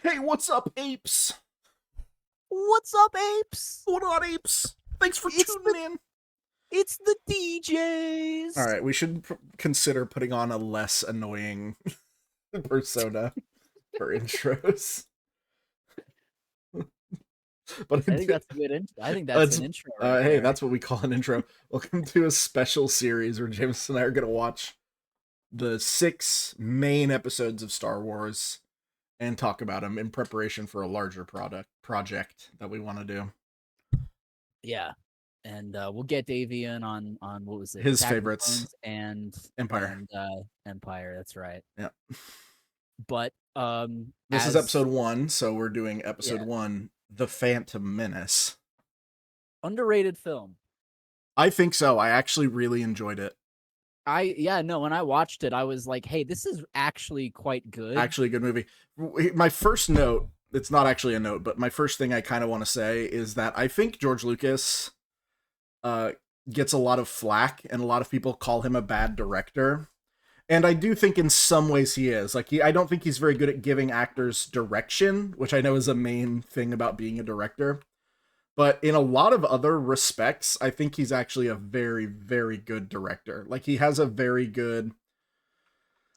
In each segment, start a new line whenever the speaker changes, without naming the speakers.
Hey, what's up, apes?
What's up, apes?
What on, apes? Thanks for
It's
tuning
the
in.
it's the
All
DJs.
right, we should consider putting on a less annoying persona for intros. But
I think that's a good intro. I think that's
it's
an intro right
hey,
there.
that's what we call an intro. Welcome to a special series where James and I are gonna watch the 6 main episodes of Star Wars and talk about them in preparation for a larger project that we want to do.
Yeah, and we'll get Davey in on what was it,
His
Attack of the
favorites,
Clones and
Empire.
Empire. That's right.
Yeah.
But
This is
as
episode 1, so we're doing episode
yeah,
1, The Phantom Menace.
underrated film.
I think so. I actually really enjoyed it.
When I watched it, I was like, hey, this is actually quite good.
Actually, a good movie. My first note, it's not actually a note, but my first thing I kind of want to say is that I think George Lucas uh, gets a lot of flack, and a lot of people call him a bad director. And I do think in some ways he is. I don't think he's very good at giving actors direction, which I know is a main thing about being a director. But in a lot of other respects, I think he's actually a very, very good director. Like, he has a very good.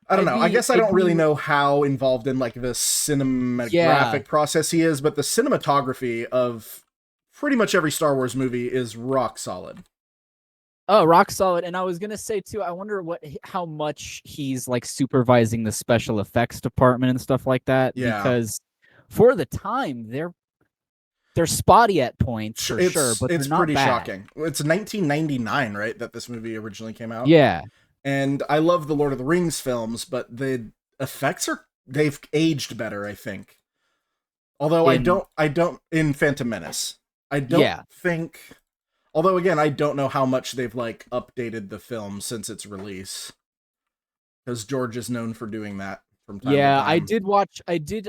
I don't know. I guess I
I'd
don't really
be
know how involved in like the
yeah.
cinematographic process he is, but the cinematography of pretty much every Star Wars movie is rock solid.
Oh, rock solid. And I was gonna say too, I wonder how much he's like supervising the special effects department and stuff like that,
Yeah,
because for the time they're spotty at points for sure,
it's
but they're
it's
not
pretty
bad.
shocking. It's 1999, right, that this movie originally came out.
Yeah.
And I love the Lord of the Rings films, but the effects they've aged better, I think. Although
In
I don't in Phantom Menace. I don't
yeah.
think although again, I don't know how much they've like updated the film since its release, cuz George is known for doing that from time to
Yeah, I
time.
did watch I did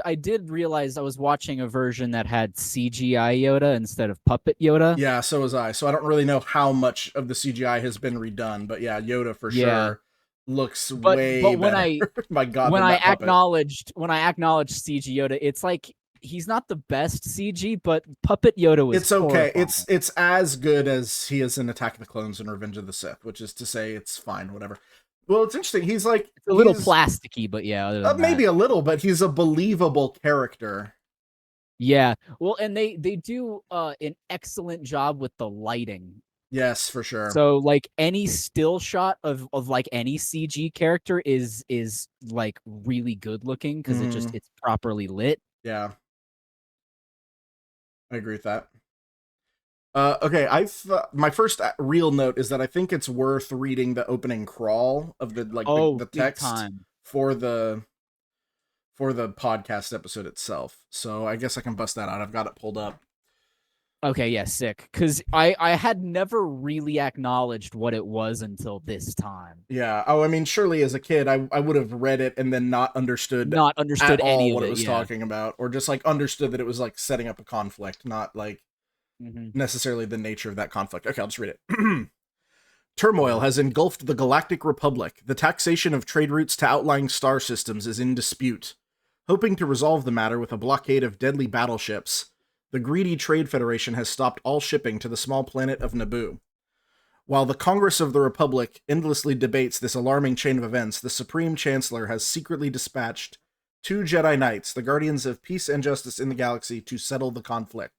realize I was watching a version that had CGI Yoda instead of puppet Yoda.
Yeah, so was I. So I don't really know how much of the CGI has been redone, but yeah, Yoda for
Yeah.
sure looks
But
way better. My god, than that puppet.
when I acknowledged CG Yoda, it's like he's not the best CG, but puppet Yoda was
It's okay.
horrifying.
It's as good as he is in Attack of the Clones and Revenge of the Sith, which is to say, it's fine, whatever. Well, it's interesting.
It's a little plasticky, but yeah, other than that.
Maybe a little, but he's a believable character.
Yeah. Well, and they do an excellent job with the lighting.
Yes, for sure.
So like any still shot of like any CG character is like really good looking because
Mm,
it's properly lit.
yeah, I agree with that. Okay, my first real note is that I think it's worth reading the opening crawl of
Oh,
the
big
text
time.
for the podcast episode itself. So I guess I can bust that out. I've got it pulled up.
Okay, yeah, sick. Because I had never really acknowledged what it was until this time.
Yeah. Oh, I mean, surely as a kid, I would have read it and then not understood
Not
at
understood any
all
of
what it
it.
was
Yeah.
talking about, or just like understood that it was like setting up a conflict, not like
Hmm.
necessarily the nature of that conflict. Okay, I'll just read it. Turmoil has engulfed the Galactic Republic. The taxation of trade routes to outlying star systems is in dispute. Hoping to resolve the matter with a blockade of deadly battleships, the greedy Trade Federation has stopped all shipping to the small planet of Naboo. While the Congress of the Republic endlessly debates this alarming chain of events, the Supreme Chancellor has secretly dispatched 2 Jedi Knights, the guardians of peace and justice in the galaxy, to settle the conflict.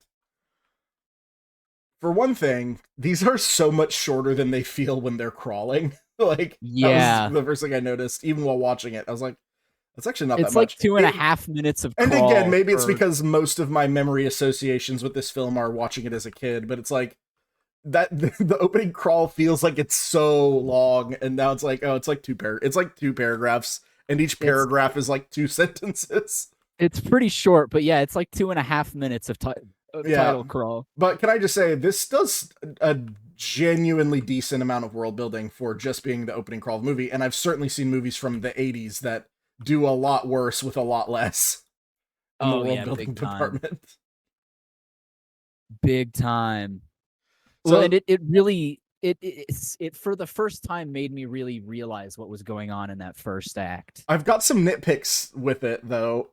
For one thing, these are so much shorter than they feel when they're crawling. Like, that was
Yeah.
the first thing I noticed, even while watching it. I was like, that's actually not that
It's like
much.
two and a half minutes of
And again,
crawl
maybe it's
for
because most of my memory associations with this film are watching it as a kid, but it's like, that the opening crawl feels like it's so long, and now it's like, oh, it's like 2 paragraphs, and each
it's
paragraph is like 2 sentences.
it's pretty short, but yeah, it's like 2.5 minutes of
Yeah,
title crawl.
but can I just say, this does a genuinely decent amount of world building for just being the opening crawl of the movie, and I've certainly seen movies from the 80s that do a lot worse with a lot less in the
Oh
world
yeah,
building
big time.
department.
Big time. Well, and
So
it really it for the first time made me really realize what was going on in that first act.
I've got some nitpicks with it, though.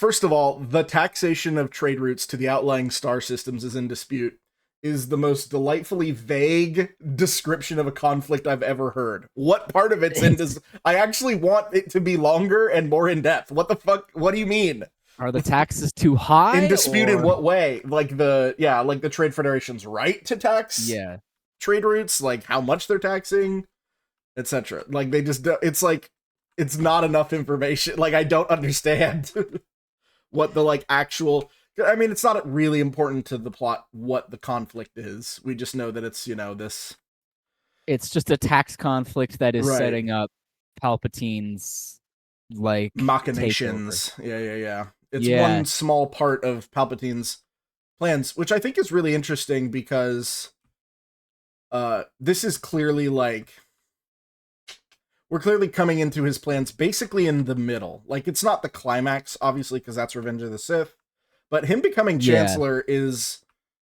First of all, the taxation of trade routes to the outlying star systems is in dispute. Is the most delightfully vague description of a conflict I've ever heard. What part of it's in this? I actually want it to be longer and more in depth. What the fuck? What do you mean?
Are the taxes too high?
In dispute in what way? Like the Trade Federation's right to tax trade routes, like how much they're taxing, etc. Like they just it's like it's not enough information. Like I don't understand what the like actual. I mean, it's not really important to the plot what the conflict is. We just know that it's, you know, this.
It's just a tax conflict that is setting up Palpatine's like
machinations.
Takeover.
Yeah. It's one small part of Palpatine's plans, which I think is really interesting because this is clearly like we're clearly coming into his plans basically in the middle. Like it's not the climax, obviously, because that's Revenge of the Sith. But him becoming Chancellor is,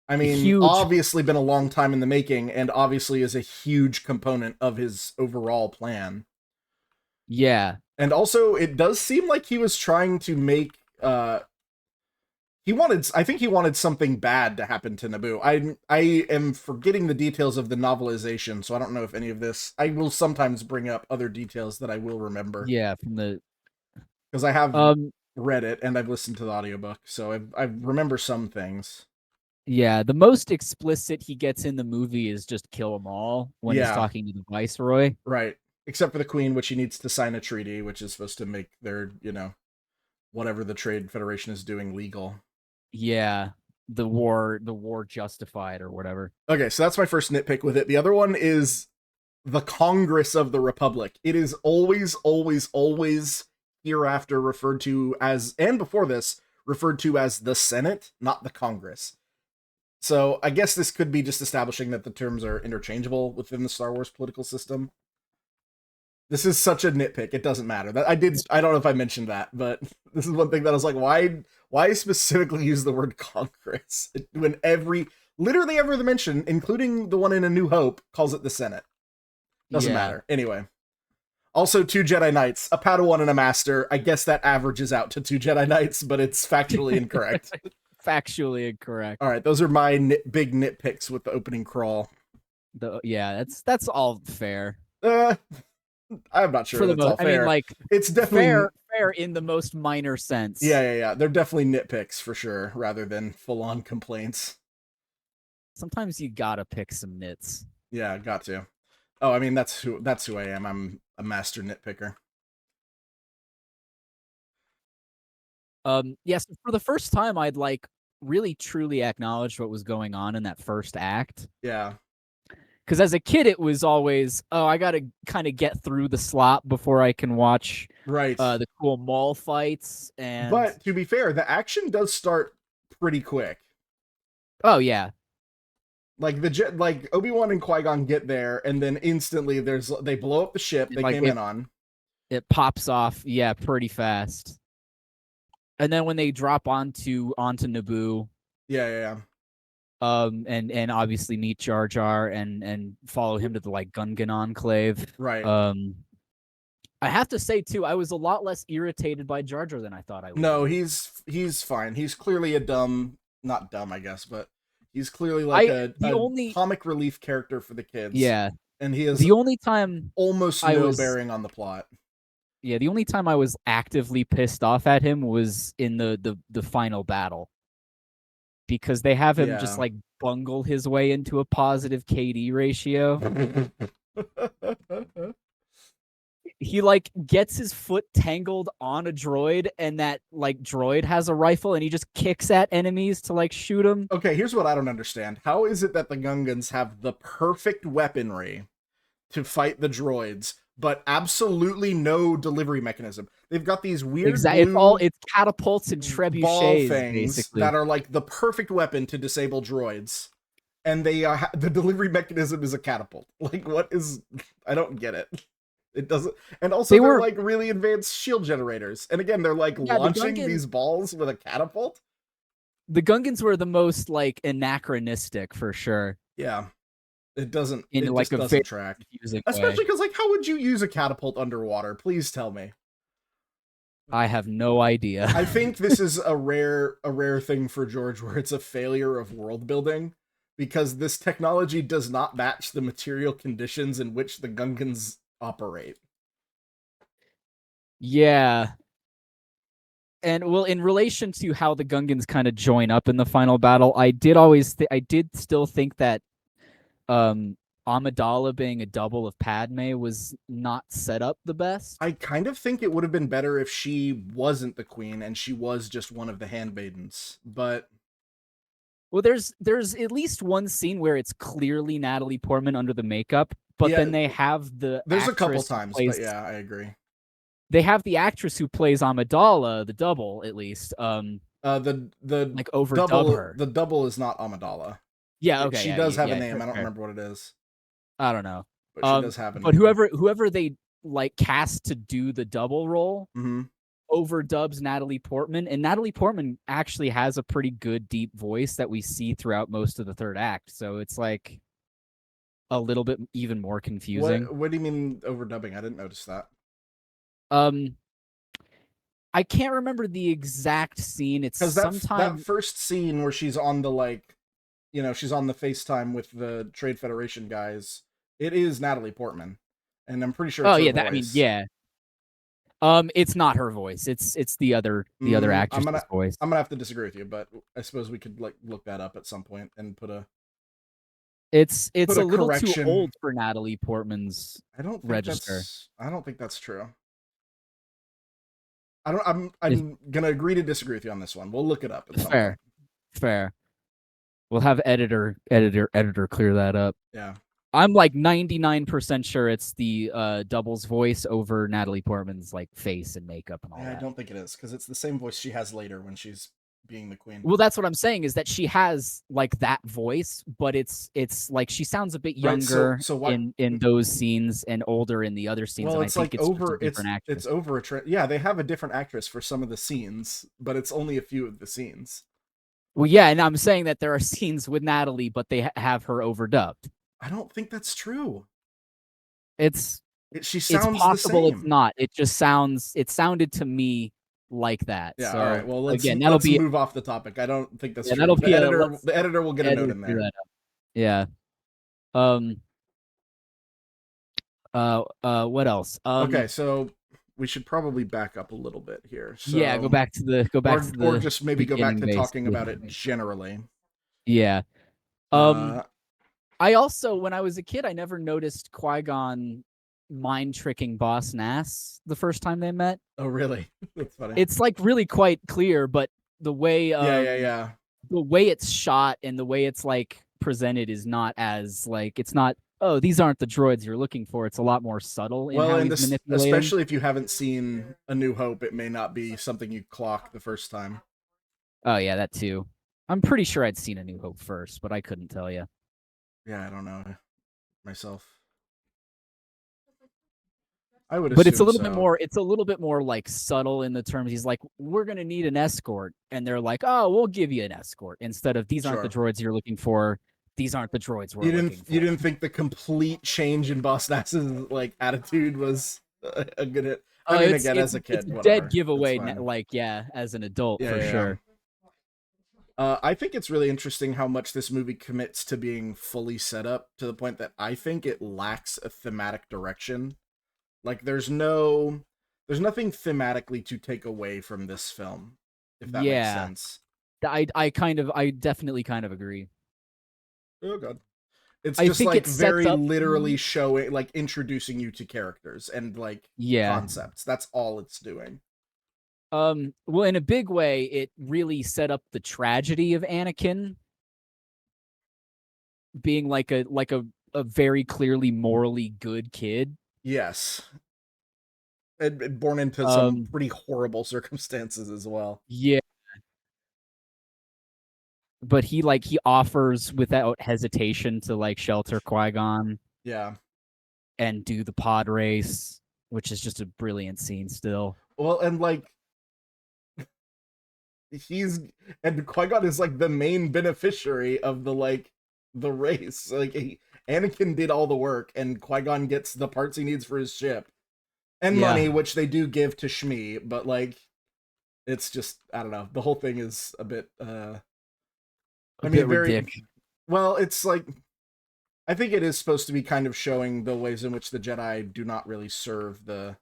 I mean, obviously been a long time in the making, and obviously is a huge component of his overall plan.
Yeah.
And also, it does seem like he was trying to make, I think he wanted something bad to happen to Naboo. I am forgetting the details of the novelization, so I don't know if any of this, I will sometimes bring up other details that I will remember.
Yeah, from the...
Because I have... read it and I've listened to the audiobook, so I remember some things.
Yeah, the most explicit he gets in the movie is just kill them all when he's talking to the Viceroy.
Right. Except for the Queen, which he needs to sign a treaty, which is supposed to make their, you know, whatever the Trade Federation is doing legal.
Yeah, the war justified or whatever. Okay,
so that's my first nitpick with it. The other one is the Congress of the Republic. It is always hereafter referred to as, and before this, referred to as the Senate, not the Congress. So I guess this could be just establishing that the terms are interchangeable within the Star Wars political system. This is such a nitpick. It doesn't matter. I don't know if I mentioned that, but this is one thing that I was like, why specifically use the word Congress? When literally every mention, including the one in A New Hope, calls it the Senate. Doesn't matter. Anyway. Also, 2 Jedi Knights, a Padawan and a Master. I guess that averages out to 2 Jedi Knights, but it's factually incorrect.
Factually incorrect.
All right, those are my big nitpicks with the opening crawl.
That's all fair.
I'm not sure that's all fair.
I mean, like,
it's definitely
fair in the most minor sense.
Yeah. They're definitely nitpicks for sure, rather than full-on complaints.
Sometimes you gotta pick some nits.
Yeah, got to. Oh, I mean, that's who I am. I'm a master nitpicker.
Yes, for the first time, I'd like really truly acknowledged what was going on in that first act.
Yeah.
Because as a kid, it was always, I gotta kind of get through the slop before I can watch the cool Maul fights.
But to be fair, the action does start pretty quick.
Oh yeah.
Like Obi-Wan and Qui-Gon get there, and then instantly they blow up the ship they came in on.
It pops off, pretty fast. And then when they drop onto Naboo,
yeah.
And obviously meet Jar Jar and follow him to the like Gungan enclave.
Right.
I have to say too, I was a lot less irritated by Jar Jar than I thought I would.
No, he's fine. He's clearly not dumb, I guess, but he's clearly like a comic relief character for the kids.
Yeah.
And he is
the only time
almost no bearing on the plot.
Yeah, the only time I was actively pissed off at him was in the final battle. Because they have him just like bungle his way into a positive KD ratio. He like gets his foot tangled on a droid, and that like droid has a rifle, and he just kicks at enemies to like shoot them.
Okay, here's what I don't understand. How is it that the Gungans have the perfect weaponry to fight the droids, but absolutely no delivery mecanism? They've got these weird
it's catapults and trebuchets basically
that are like the perfect weapon to disable droids, and they the delivery mechanism is a catapult. Like, what is? I don't get it. It doesn't. And also, they're like really advanced shield generators. And again, they're like launching these balls with a catapult.
The Gungans were the most like anachronistic for sure.
Yeah. It doesn't.
In
it
like
just doesn't track. Especially because, like, how would you use a catapult underwater? Please tell me.
I have no idea.
I think this is a rare thing for George where it's a failure of world building because this technology does not match the material conditions in which the Gungans operate.
Yeah. And well, in relation to how the Gungans kind of join up in the final battle, I did still think that Amidala being a double of Padme was not set up the best.
I kind of think it would have been better if she wasn't the queen and she was just one of the handmaidens, but
well, there's at least one scene where it's clearly Natalie Portman under the makeup, but then they have
there's a couple times, but yeah, I agree.
They have the actress who plays Amidala, the double, at least.
The
like overdub
double,
her.
The double is not Amidala.
Yeah, okay.
She does have a name. I don't remember what it is.
I don't know.
But she does have a name.
But whoever they like cast to do the double role overdubs Natalie Portman, and Natalie Portman actually has a pretty good deep voice that we see throughout most of the third act. So it's like a little bit even more confusing.
What do you mean overdubbing? I didn't notice that.
I can't remember the exact scene. It's
that first scene where she's on the she's on the FaceTime with the Trade Federation guys. It is Natalie Portman, and I'm pretty sure. It's her voice.
I mean, yeah. It's not her voice. It's the other actress's voice.
I'm gonna have to disagree with you, but I suppose we could look that up at some point and put a.
It's a little too old for Natalie Portman's register.
I don't think that's true. I'm gonna agree to disagree with you on this one. We'll look it up.
Fair. We'll have editor clear that up.
Yeah.
I'm like 99% sure it's the double's voice over Natalie Portman's like face and makeup and all that.
I don't think it is because it's the same voice she has later when she's being the queen.
Well, that's what I'm saying is that she has like that voice, but it's like she sounds a bit younger in those scenes and older in the other scenes.
Well,
and
it's
I think
like it's over yeah, they have a different actress for some of the scenes, but it's only a few of the scenes.
Well, yeah, and I'm saying that there are scenes with Natalie, but they have her overdubbed.
I don't think that's true.
She sounds possible the same. It's not. It sounded to me like that.
Yeah.
So,
all right. Well, let's move off the topic. I don't think that's true.
That'll be
the editor will get a note in there.
Yeah. What else?
Okay, so we should probably back up a little bit here. So,
yeah, go back to the
or just maybe go back to talking about it generally.
Yeah. I also, when I was a kid, I never noticed Qui-Gon mind tricking Boss Nass the first time they met.
Oh, really? That's funny.
It's like really quite clear, but the way
the
way it's shot and the way it's like presented is not as like it's not. Oh, these aren't the droids you're looking for. It's a lot more subtle.
Especially if you haven't seen A New Hope, it may not be something you clock the first time.
Oh yeah, that too. I'm pretty sure I'd seen A New Hope first, but I couldn't tell you.
Yeah, I don't know myself. I would,
but it's a little bit more. It's a little bit more like subtle in the terms. He's like, "We're gonna need an escort," and they're like, "Oh, we'll give you an escort." Instead of, "These aren't the droids you're looking for. These aren't the droids we're looking for."
You didn't think the complete change in Boss Nass's like attitude was a good hit? I mean, again, as a kid,
it's a dead giveaway. Like, yeah, as an adult, for sure.
I think it's really interesting how much this movie commits to being fully set up to the point that I think it lacks a thematic direction. Like, there's nothing thematically to take away from this film, if that makes sense.
I definitely kind of agree.
Oh god. It's just like very literally showing, like introducing you to characters and like concepts. That's all it's doing.
Well, in a big way, it really set up the tragedy of Anakin being like a very clearly morally good kid.
Yes. And born into some pretty horrible circumstances as well.
Yeah. But he offers without hesitation to like shelter Qui-Gon.
Yeah.
And do the pod race, which is just a brilliant scene still.
Well, and like Qui-Gon is like the main beneficiary of the race. Like Anakin did all the work and Qui-Gon gets the parts he needs for his ship. and
Yeah,
money, which they do give to Shmi, but like it's just I don't know. The whole thing is a bit
a
I
bit
mean very
ridiculous.
well, it's like I think it is supposed to be kind of showing the ways in which the Jedi do not really serve the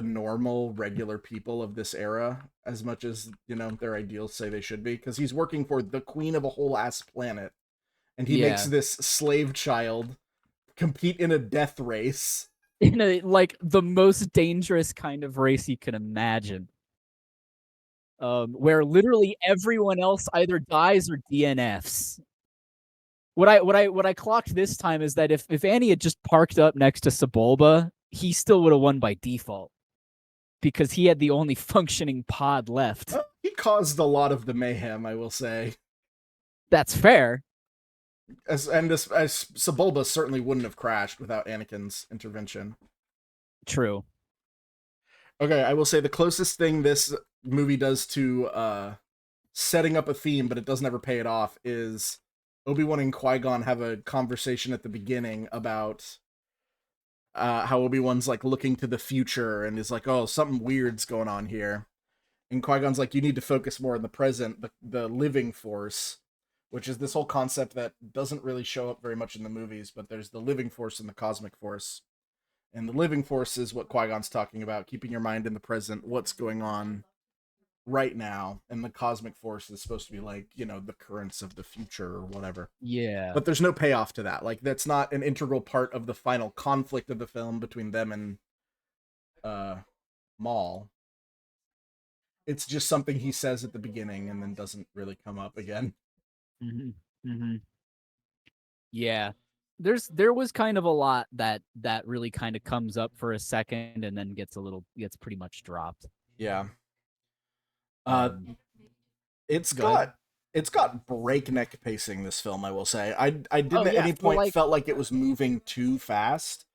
normal regular people of this era as much as, you know, their ideals say they should be, because he's working for the queen of a whole ass planet and he makes
Yeah,
this slave child compete in a death race.
in a like the most dangerous kind of race you can imagine. Where literally everyone else either dies or DNFs. What I clocked this time is that if Annie had just parked up next to Sebulba, he still would have won by default because he had the only functioning pod left.
He caused a lot of the mayhem, I will say.
That's fair.
As Sebulba certainly wouldn't have crashed without Anakin's intervention.
True.
Okay, I will say the closest thing this movie does to setting up a theme, but it doesn't ever pay it off, is Obi-Wan and Qui-Gon have a conversation at the beginning about how Obi-Wan's like looking to the future and is like, oh, something weird's going on here. And Qui-Gon's like, you need to focus more on the present, the living force, which is this whole concept that doesn't really show up very much in the movies, but there's the living force and the cosmic force. And the living force is what Qui-Gon's talking about, keeping your mind in the present, what's going on right now. And the cosmic force is supposed to be like, you know, the currents of the future or whatever.
Yeah.
But there's no payoff to that. Like, that's not an integral part of the final conflict of the film between them and Maul. It's just something he says at the beginning and then doesn't really come up again.
Mm-hmm. Mm-hmm. Yeah. There was kind of a lot that really kind of comes up for a second and then gets pretty much dropped.
Yeah. It's
Good.
got breakneck pacing, this film, I will say. I didn't
Oh
at
yeah,
any
for
point
like
felt like it was moving too fast.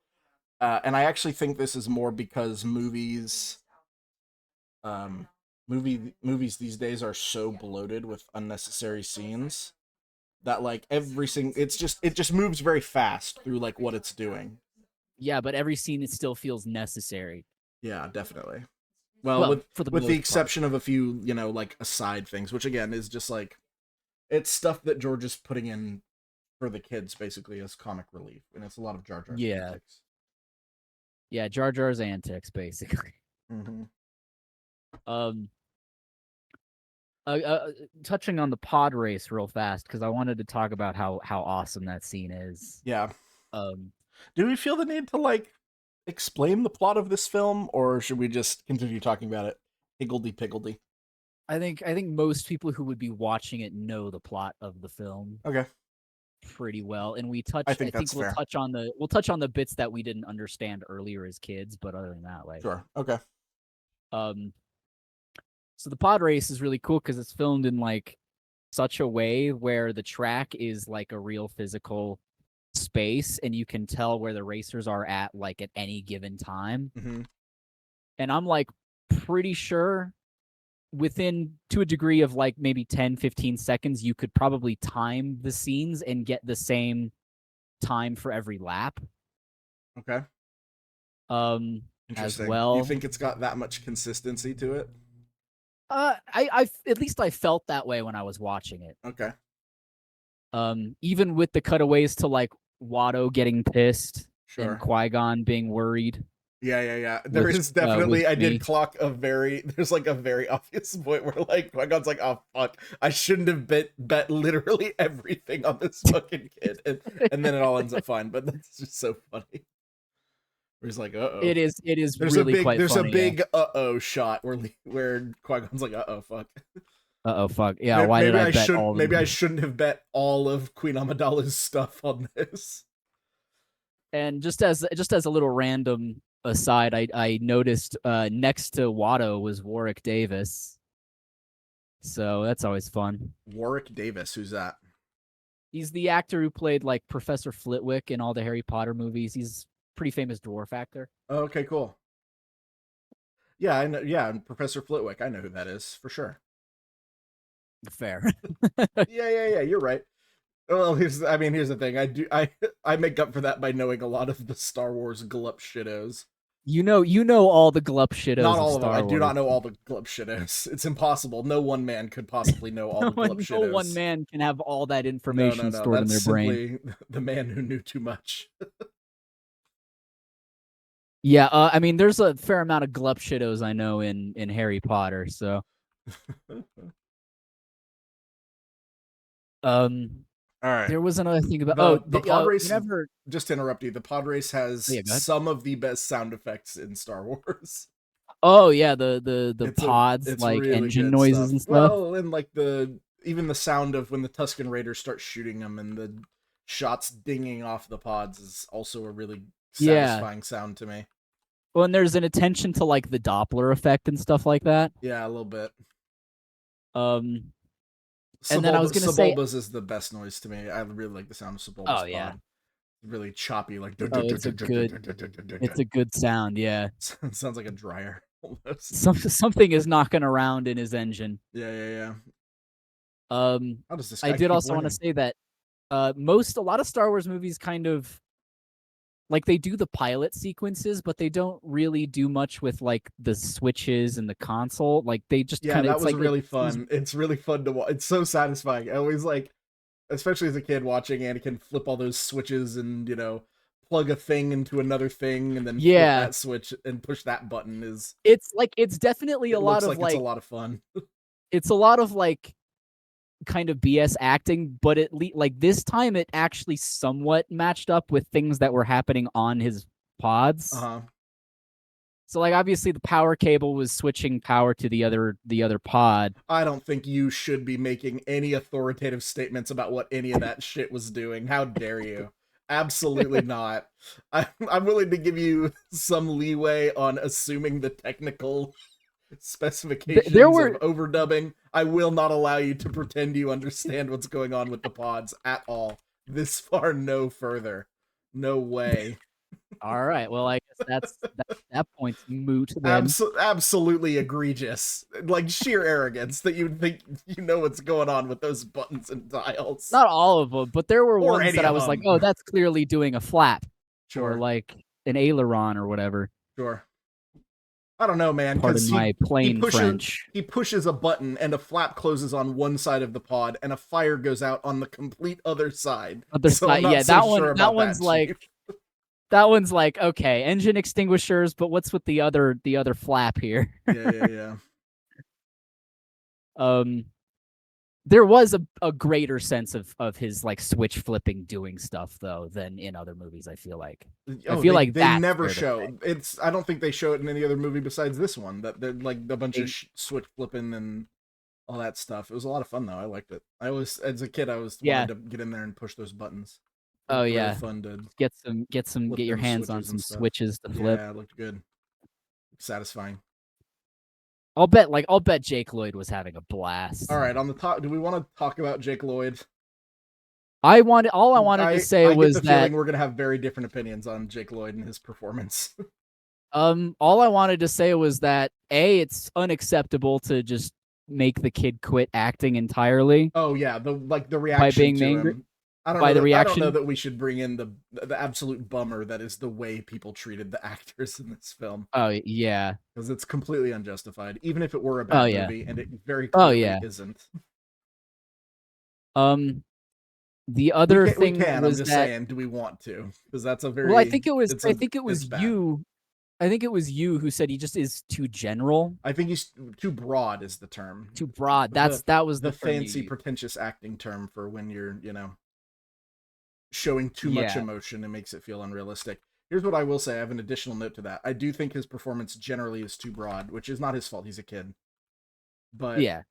And I actually think this is more because movies these days are so bloated with unnecessary scenes that like it just moves very fast through like what it's doing.
yeah, but every scene it still feels necessary.
Yeah, definitely. Well,
Well, for the
with the
most part.
exception of a few, you know, like aside things, which again is just like it's stuff that George is putting in for the kids basically as comic relief, and it's a lot of Jar Jar's
Yeah.
antics.
Yeah, Jar Jar's antics basically.
Mm-hmm.
Um touching on the pod race real fast because I wanted to talk about how awesome that scene is.
Yeah.
Um
Do we feel the need to like explain the plot of this film, or should we just continue talking about it higgledy piggledy?
I think most people who would be watching it know the plot of the film
Okay,
pretty well, and
I
I
think
think
that's fair.
we'll touch on the bits that we didn't understand earlier as kids, but other than that, like
Sure. Okay.
um so the pod race is really cool because it's filmed in like such a way where the track is like a real physical space and you can tell where the racers are at like at any given time.
Mm-hmm.
And I'm like pretty sure within to a degree of like maybe 10-15 seconds you could probably time the scenes and get the same time for every lap.
Okay.
As
Interesting. You
well.
think it's got that much consistency to it?
I at least I felt that way when I was watching it.
Okay.
Even with the cutaways to like Watto getting pissed and
Sure.
Qui-Gon being worried.
Yeah. There is
With
definitely. I did
me.
clock a very. There's like a very obvious point where like Qui-Gon's like, "Oh fuck, I shouldn't have bet literally everything on this fucking kid," and then it all ends up fine. But that's just so funny. Where he's like, "Uh oh."
It is
There's a
really
big.
quite
There's a
funny.
big uh-oh shot where Qui-Gon's like, "Uh oh, fuck."
Oh fuck. Yeah, why did I bet all
Maybe I shouldn't have bet all of Queen Amidala's stuff on this.
And just as a little random aside, I noticed next to Watto was Warwick Davis. So that's always fun.
Warwick Davis, who's that?
He's the actor who played like Professor Flitwick in all the Harry Potter movies. He's a pretty famous dwarf actor.
Oh, okay, cool. Yeah, I know. Yeah, Professor Flitwick. I know who that is for sure.
Fair.
Yeah. You're right. Well, here's the thing. I make up for that by knowing a lot of the Star Wars Glub Shittos.
You know all the Glub Shittos
Not
of
all of them. I
Star
do
Wars.
not know all the Glub Shittos. It's impossible. No one man could possibly know all the Glub
No one
Shittos.
man can have all that
No, no,
information
no.
stored in
That's
their brain.
simply the man who knew too much.
Yeah, I mean, there's a fair amount of Glub Shittos I know in Harry Potter. So,
All right.
there was another thing about
The pod race.
whenever.
Just to interrupt you, the pod race
Oh,
has
yeah, go ahead.
some of the best sound effects in Star Wars.
Oh yeah, the pods
It's
like
really
engine
good
noises
stuff.
and stuff.
Well, and like even the sound of when the Tusken Raiders start shooting them and the shots dinging off the pods is also a really
Yeah.
satisfying sound to me.
Well, and there's an attention to like the Doppler effect and stuff like that.
Yeah, a little bit.
Um, and then I was gonna say,
Sebulba's is the best noise to me. I really like the sound of Sebulba's
oh yeah,
pod. Really choppy, like
oh it's a good sound. Yeah,
sounds like a dryer almost.
something is knocking around in his engine.
Yeah, yeah, yeah. How does this
I
guy
did
keep
also want to
winning?
say that a lot of Star Wars movies kind of like they do the pilot sequences, but they don't really do much with like the switches and the console. Like they just
Yeah,
kind of
that
it's
was
like
really fun. It's really fun to watch. It's so satisfying. I always like, especially as a kid, watching Anakin flip all those switches and plug a thing into another thing and then flip
yeah,
that switch and push that button is.
it's definitely a
It
lot
looks
of
like it's a
like
lot of fun.
it's a lot of like kind of BS acting, but like this time it actually somewhat matched up with things that were happening on his
Uh
pods.
huh.
So like obviously the power cable was switching power to the other pod.
I don't think you should be making any authoritative statements about what any of that shit was doing. How dare you? Absolutely not. I'm willing to give you some leeway on assuming the technical
There
specifications of
were
overdubbing. I will not allow you to pretend you understand what's going on with the pods at all. This far, no further. No way.
all right. Well, I guess that point's moot then.
Absolutely egregious. Like sheer arrogance that you think you know what's going on with those buttons and dials.
Not all of them, but there were
Or
ones
any
that I
of
was like,
them.
oh, that's clearly doing a flap or
Sure.
like an aileron or whatever.
Sure. I don't know, man,
Pardon
because
my
he
plain
pushes
French.
he pushes a button and a flap closes on one side of the pod and a fire goes out on the complete other side.
Other
So I'm
side,
not
yeah,
so sure
that
about
one's
that,
like
Chief.
that one's like okay, engine extinguishers, but what's with the other flap here?
Yeah, yeah, yeah.
um, there was a greater sense of his like switch flipping doing stuff though than in other movies. I
Oh,
feel like
they
that's
never
where the
show it's. I don't think they show it in any other movie besides this one. That they're like a bunch of
thing.
switch flipping and all that stuff. It was a lot of fun though. I liked it. I was as a kid. I was
Yeah.
wanted to get in there and push those buttons. It
Oh
looked really
yeah.
fun to
Get
flip
your
them
hands on
switches and
some
stuff.
switches to flip.
Yeah, it looked good. Satisfying.
I'll bet Jake Lloyd was having a blast.
All right, on the top, do we want to talk about Jake Lloyd?
All I wanted to say
I get
was
the
that
feeling we're gonna have very different opinions on Jake Lloyd and his performance.
all I wanted to say was that it's unacceptable to just make the kid quit acting entirely
Oh yeah, the
by
reaction
being
to
angry
him.
by the
I don't know
reaction.
that we should bring in the absolute bummer that is the way people treated the actors in this film,
Oh yeah.
because it's completely unjustified, even if it were a
Oh
bad
yeah.
movie, and it very
Oh
clearly
yeah.
isn't.
The other
We
thing
can. I'm
was
just
that
saying, do we want to? Because that's a
well,
very. It's bad.
I think it was you who said he just is too general,
I think he's too broad is the term.
too broad. That was the term you
Fancy
used.
pretentious acting term for when you're showing too much
Yeah.
emotion and makes it feel unrealistic. Here's what I will say. I have an additional note to that. I do think his performance generally is too broad, which is not his fault. He's a kid. But
Yeah.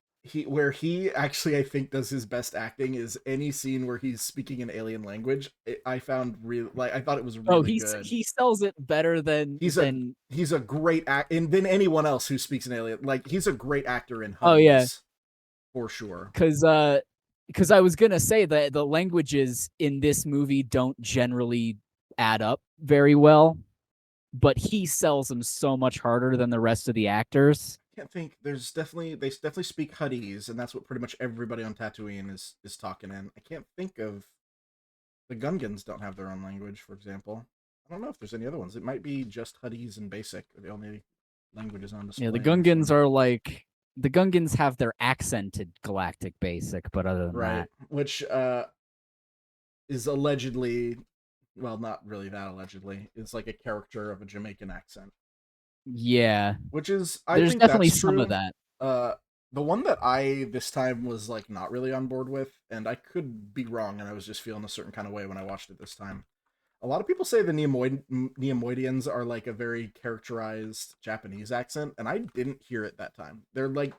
where he actually I think does his best acting is any scene where he's speaking an alien language. I found real I thought it was
Oh,
really good.
he sells it better
He's a great act and than anyone else who speaks an alien. Like he's a great actor in
oh yeah,
Hummies for sure.
because I was gonna say that the languages in this movie don't generally add up very well, but he sells them so much harder than the rest of the actors.
Can't think. They definitely speak Huttese, and that's what pretty much everybody on Tatooine is talking in. I can't think of the Gungans don't have their own language, for example. I don't know if there's any other ones. It might be just Huttese and Basic, the only languages on display.
Yeah, the Gungans are like the Gungans have their accented Galactic Basic, but other than that,
which is allegedly, well, not really that allegedly, is like a character of a Jamaican accent.
Yeah,
which is
there's
think
definitely
that's
some
true.
of that.
The one that I this time was like not really on board with, and I could be wrong, and I was just feeling a certain kind of way when I watched it this time. A lot of people say the Neomoidians are like a very characterized Japanese accent, and I didn't hear it that time. They're like,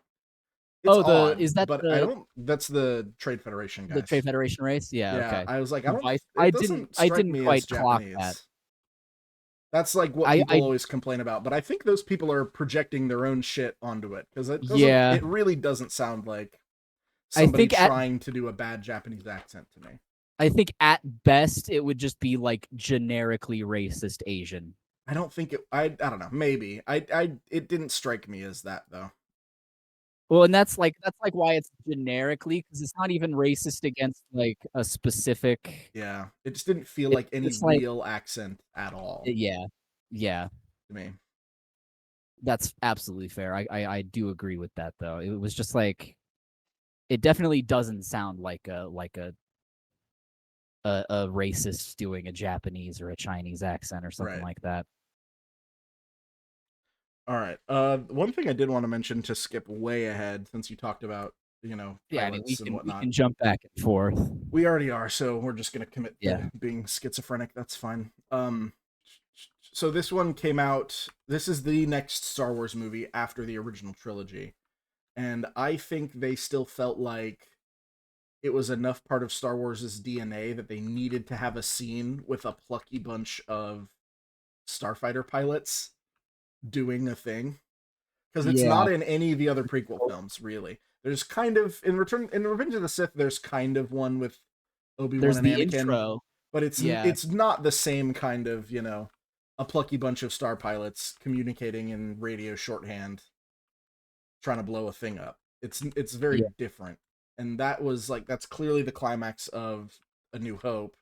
it's odd,
is that
but I don't. That's the Trade Federation guys.
The Trade Federation race? Yeah,
Yeah,
okay.
I was like, I don't.
I
It doesn't strike
didn't
me as
quite clock
Japanese.
that.
That's like what people always complain about, but I think those people are projecting their own shit onto it because it doesn't. Yeah. It really doesn't sound like somebody trying to do a bad Japanese accent to me.
I think at best it would just be like generically racist Asian.
I don't think it. I don't know. Maybe it didn't strike me as that though.
Well, and that's like why it's generically, because it's not even racist against like a specific.
Yeah, it just didn't feel like any real accent at all.
Yeah,
to me.
That's absolutely fair. I do agree with that though. It was just like, it definitely doesn't sound like a racist doing a Japanese or a Chinese accent or something like that.
All right. One thing I did want to mention to skip way ahead, since you talked about, pilots and whatnot.
We can jump back and forth.
We already are, so we're just gonna commit to being schizophrenic. That's fine. So this one came out. This is the next Star Wars movie after the original trilogy, and I think they still felt like it was enough part of Star Wars' DNA that they needed to have a scene with a plucky bunch of starfighter pilots doing a thing, because it's not in any of the other prequel films, really. There's kind of in Revenge of the Sith, there's kind of one with Obi-Wan and Anakin, intro, but it's not the same kind of, a plucky bunch of star pilots communicating in radio shorthand trying to blow a thing up. It's very different, and that's clearly the climax of A New Hope,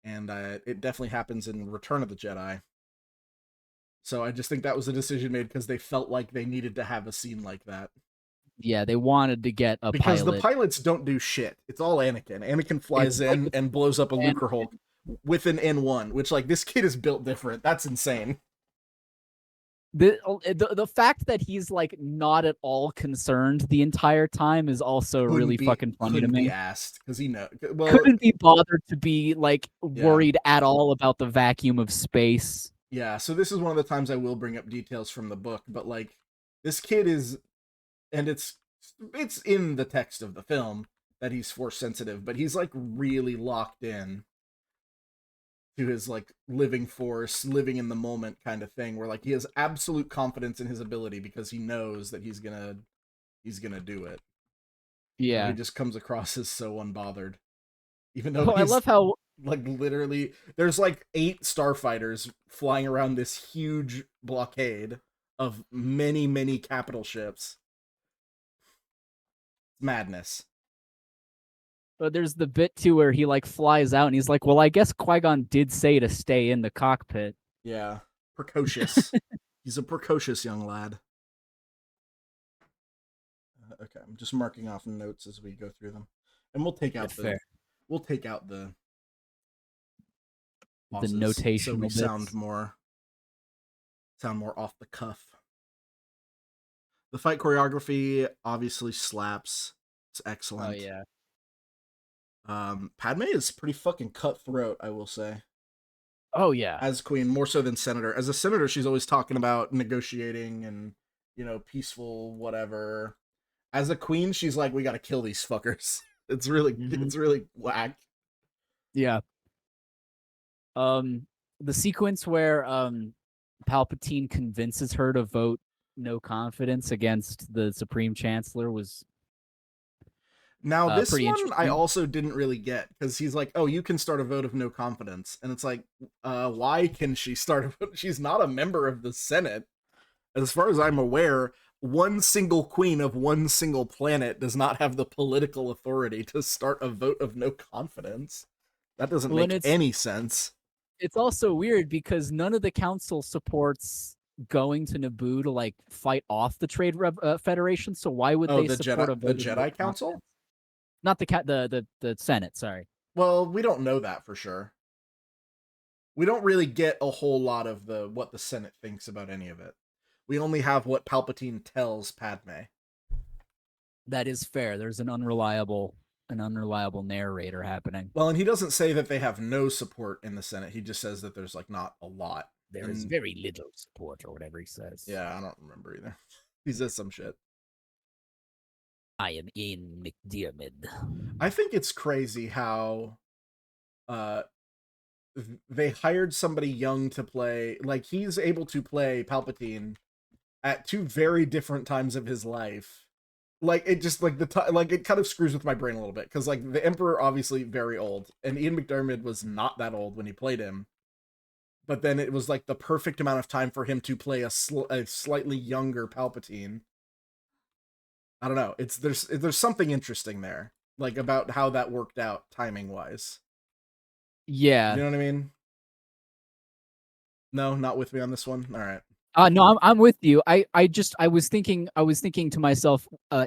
and it definitely happens in Return of the Jedi. So I just think that was a decision made because they felt like they needed to have a scene like that.
Yeah, they wanted to get a
because pilot. The pilots don't do shit. It's all Anakin. Anakin flies in and blows up a Lucrehulk with an N1, which, like, this kid is built different. That's insane.
The fact that he's like not at all concerned the entire time is also really fucking funny to me.
Be asked because
couldn't be bothered to be like worried at all about the vacuum of space.
Yeah, so this is one of the times I will bring up details from the book, but like, this kid is, and it's in the text of the film that he's force sensitive, but he's like really locked in to his like living force, living in the moment kind of thing, where like he has absolute confidence in his ability because he knows that he's gonna do it.
Yeah,
he just comes across as so unbothered, even though
I love how
like literally there's like 8 starfighters flying around this huge blockade of many capital ships. Madness.
But there's the bit too where he like flies out and he's like, well, I guess Qui-Gon did say to stay in the cockpit.
Yeah, precocious. He's a precocious young lad. Okay, I'm just marking off notes as we go through them, and we'll take out the
notation,
so we sound more off the cuff. The fight choreography obviously slaps. It's excellent.
Oh yeah.
Padme is pretty fucking cutthroat, I will say.
Oh yeah.
As Queen, more so than Senator. As a Senator, she's always talking about negotiating and, peaceful whatever. As a Queen, she's like, we gotta kill these fuckers. It's really whack.
Yeah. The sequence where Palpatine convinces her to vote no confidence against the Supreme Chancellor was
now this one I also didn't really get, because he's like, oh, you can start a vote of no confidence, and it's like, why can she start a vote? She's not a member of the Senate. As far as I'm aware, one single queen of one single planet does not have the political authority to start a vote of no confidence. That doesn't make any sense.
It's also weird because none of the council supports going to Naboo to like fight off the Trade Federation. So why would they support a vote
the
of no
Jedi
confidence?
Council?
Not the Senate. Sorry.
Well, we don't know that for sure. We don't really get a whole lot of what the Senate thinks about any of it. We only have what Palpatine tells Padme.
That is fair. There's an unreliable narrator happening.
Well, and he doesn't say that they have no support in the Senate. He just says that there's like not a lot.
There is very little support, or whatever he says.
Yeah, I don't remember either. He says some shit.
I am Ian McDiarmid.
I think it's crazy how they hired somebody young to play, like he's able to play Palpatine at two very different times of his life. Like it just like like it kind of screws with my brain a little bit because like the Emperor obviously very old and Ian McDiarmid was not that old when he played him, but then it was like the perfect amount of time for him to play a slightly younger Palpatine. I don't know. There's something interesting there, like about how that worked out timing wise.
Yeah,
you know what I mean. No, not with me on this one. All right.
No, I'm with you. I was thinking to myself, I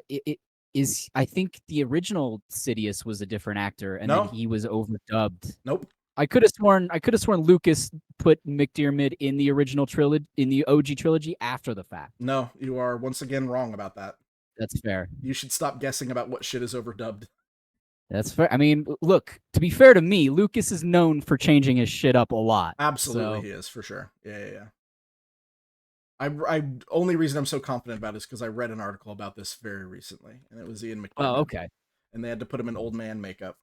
think the original Sidious was a different actor, and then he was overdubbed.
Nope.
I could have sworn Lucas put McDiarmid in the original trilogy, in the OG trilogy, after the fact.
No, you are once again wrong about that.
That's fair.
You should stop guessing about what shit is overdubbed.
That's fair. I mean, look, to be fair to me, Lucas is known for changing his shit up a lot.
Absolutely, so. He is, for sure. Yeah. I only reason I'm so confident about it is because I read an article about this very recently, and it was Ian McDiarmid.
Oh, okay.
And they had to put him in old man makeup.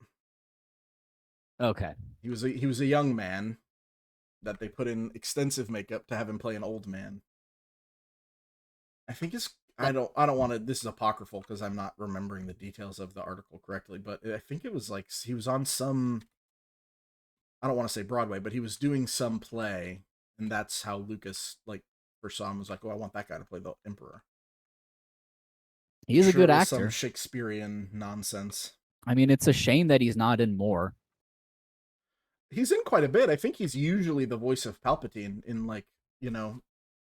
Okay.
He was a young man that they put in extensive makeup to have him play an old man. I think I don't want to. This is apocryphal because I'm not remembering the details of the article correctly, but I think it was like he was on some. I don't want to say Broadway, but he was doing some play, and that's how Lucas like first saw him. Was like, oh, I want that guy to play the Emperor.
He's a good actor.
Some Shakespearean nonsense.
I mean, it's a shame that he's not in more.
He's in quite a bit. I think he's usually the voice of Palpatine in like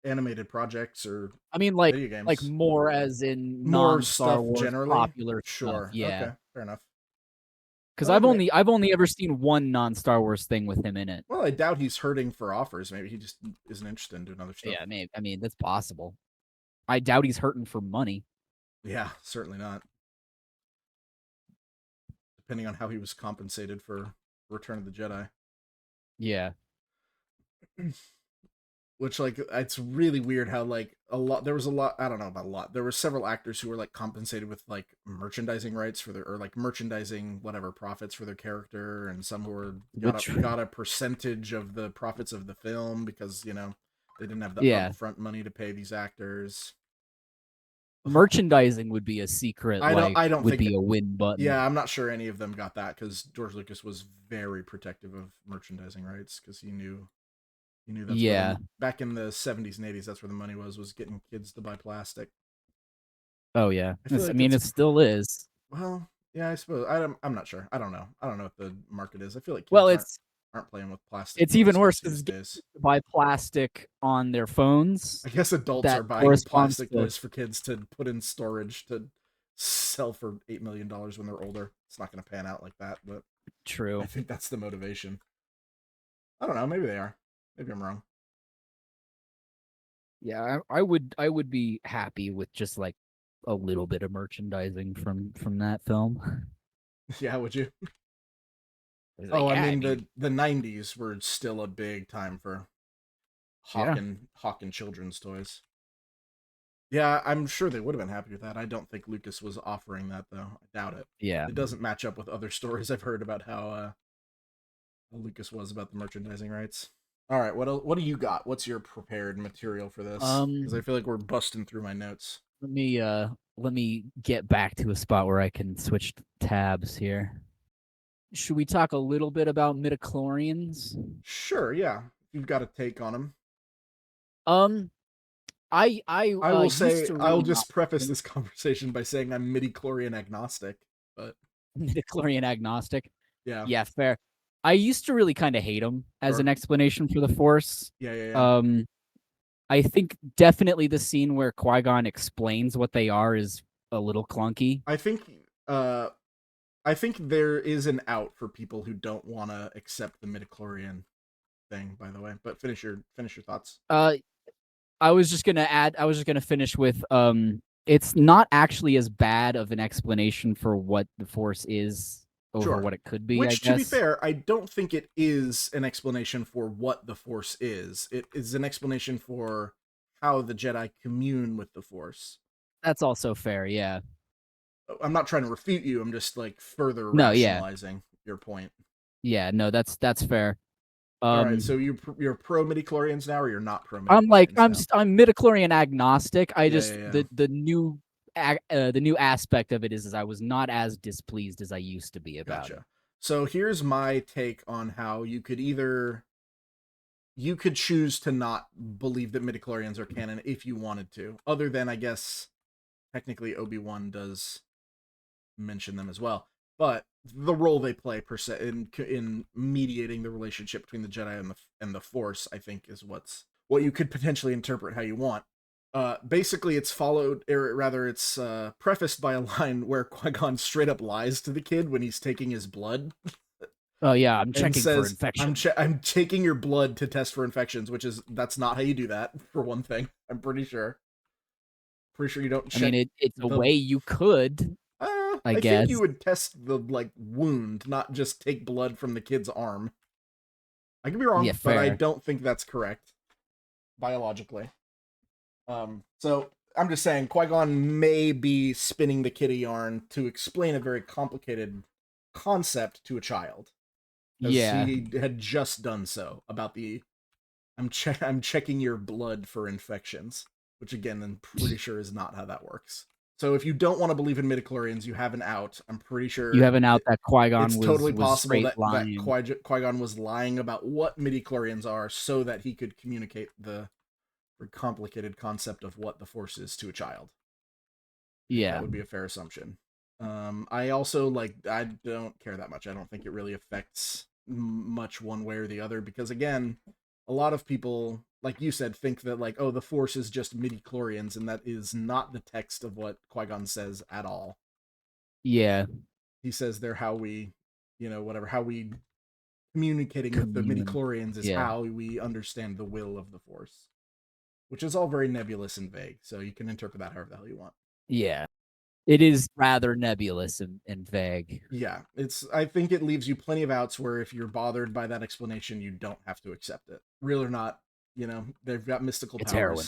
animated projects or
like
video games.
Like more as in more Star Wars
generally
popular
sure
stuff. Yeah,
okay, fair enough.
Because I've only ever seen one non-Star Wars thing with him in it.
Well, I doubt he's hurting for offers. Maybe he just isn't interested in doing other stuff.
Yeah, maybe. I mean, that's possible. I doubt he's hurting for money.
Yeah, certainly not. Depending on how he was compensated for Return of the Jedi.
Yeah.
Which, like, it's really weird how, like, there was a lot, I don't know about a lot, there were several actors who were, like, compensated with, like, merchandising rights for or, like, merchandising, whatever, profits for their character, and some who were, got a percentage of the profits of the film because, they didn't have the upfront money to pay these actors.
Merchandising would be a secret,
I don't
would
think
be a win button.
Yeah, I'm not sure any of them got that because George Lucas was very protective of merchandising rights because he knew that's back in the 70s and 80s, that's where the money was getting kids to buy plastic.
Oh yeah, it still is.
Well, yeah, I suppose. I'm not sure. I don't know what the market is. I feel like
kids
aren't playing with plastic.
It's even worse because kids buy plastic on their phones.
I guess adults are buying plastic toys for kids to put in storage to sell for $8 million when they're older. It's not going to pan out like that, but
true.
I think that's the motivation. I don't know. Maybe they are. Maybe I'm wrong.
Yeah, I would be happy with just like a little bit of merchandising from that film.
Yeah, would you?
Like,
I mean, the 90s were still a big time for hawking children's toys. Yeah, I'm sure they would have been happy with that. I don't think Lucas was offering that, though. I doubt it.
Yeah.
It doesn't match up with other stories I've heard about how Lucas was about the merchandising rights. All right, what do you got? What's your prepared material for this? Because I feel like we're busting through my notes.
Let me get back to a spot where I can switch tabs here. Should we talk a little bit about midichlorians?
Sure, yeah. You've got a take on them.
I will
say I'll just preface this conversation by saying I'm midichlorian agnostic, but
midichlorian agnostic.
Yeah.
Yeah, fair. I used to really kind of hate him as an explanation for the Force.
Yeah.
I think definitely the scene where Qui-Gon explains what they are is a little clunky.
I think there is an out for people who don't want to accept the midichlorian thing, by the way. But finish your thoughts.
I was just gonna finish with it's not actually as bad of an explanation for what the Force is over what it could be, I
Which, to be
guess.
fair, I don't think it is an explanation for what the Force is. It is an explanation for how the Jedi commune with the Force.
That's also fair, yeah.
I'm not trying to refute you. I'm just like further
No, yeah.
rationalizing your point.
Yeah, no, that's fair.
All right, so you're pro midichlorians now, or you're not pro midichlorians
I'm like
now?
I'm midichlorian agnostic. I just
yeah.
the new aspect of it is I was not as displeased as I used to be about it.
So here's my take on how you could choose to not believe that midichlorians are canon if you wanted to, other than, I guess, technically Obi-Wan does mention them as well, but the role they play per se in mediating the relationship between the Jedi and the Force, I think, is what you could potentially interpret how you want. Basically, it's followed, or rather, it's prefaced by a line where Qui-Gon straight up lies to the kid when he's taking his blood.
Oh yeah, I'm checking
says,
for infections.
I'm taking your blood to test for infections, that's not how you do that, for one thing. I'm pretty sure. Pretty sure you don't check.
I mean, it's a way you could. I guess.
think you would test the wound, not just take blood from the kid's arm. I could be wrong, but I don't think that's correct biologically. So I'm just saying Qui-Gon may be spinning the kid a yarn to explain a very complicated concept to a child.
Yeah,
he had just done so about the I'm checking your blood for infections, which again I'm pretty sure is not how that works. So if you don't want to believe in midichlorians, you have an out. I'm pretty sure
you have an out that Qui-Gon was
totally possible
that
Qui-Gon was lying about what midichlorians are so that he could communicate the complicated concept of what the Force is to a child.
Yeah,
that would be a fair assumption. I also I don't care that much. I don't think it really affects much one way or the other, because again, a lot of people, like you said, think that the Force is just midichlorians, and that is not the text of what Qui-Gon says at all.
Yeah.
He says they're how we, how we communicating with the midichlorians is how we understand the will of the Force, which is all very nebulous and vague. So you can interpret that however the hell you want.
Yeah. It is rather nebulous and vague.
Yeah, I think it leaves you plenty of outs where if you're bothered by that explanation, you don't have to accept it. Real or not, they've got mystical powers.
Heroin.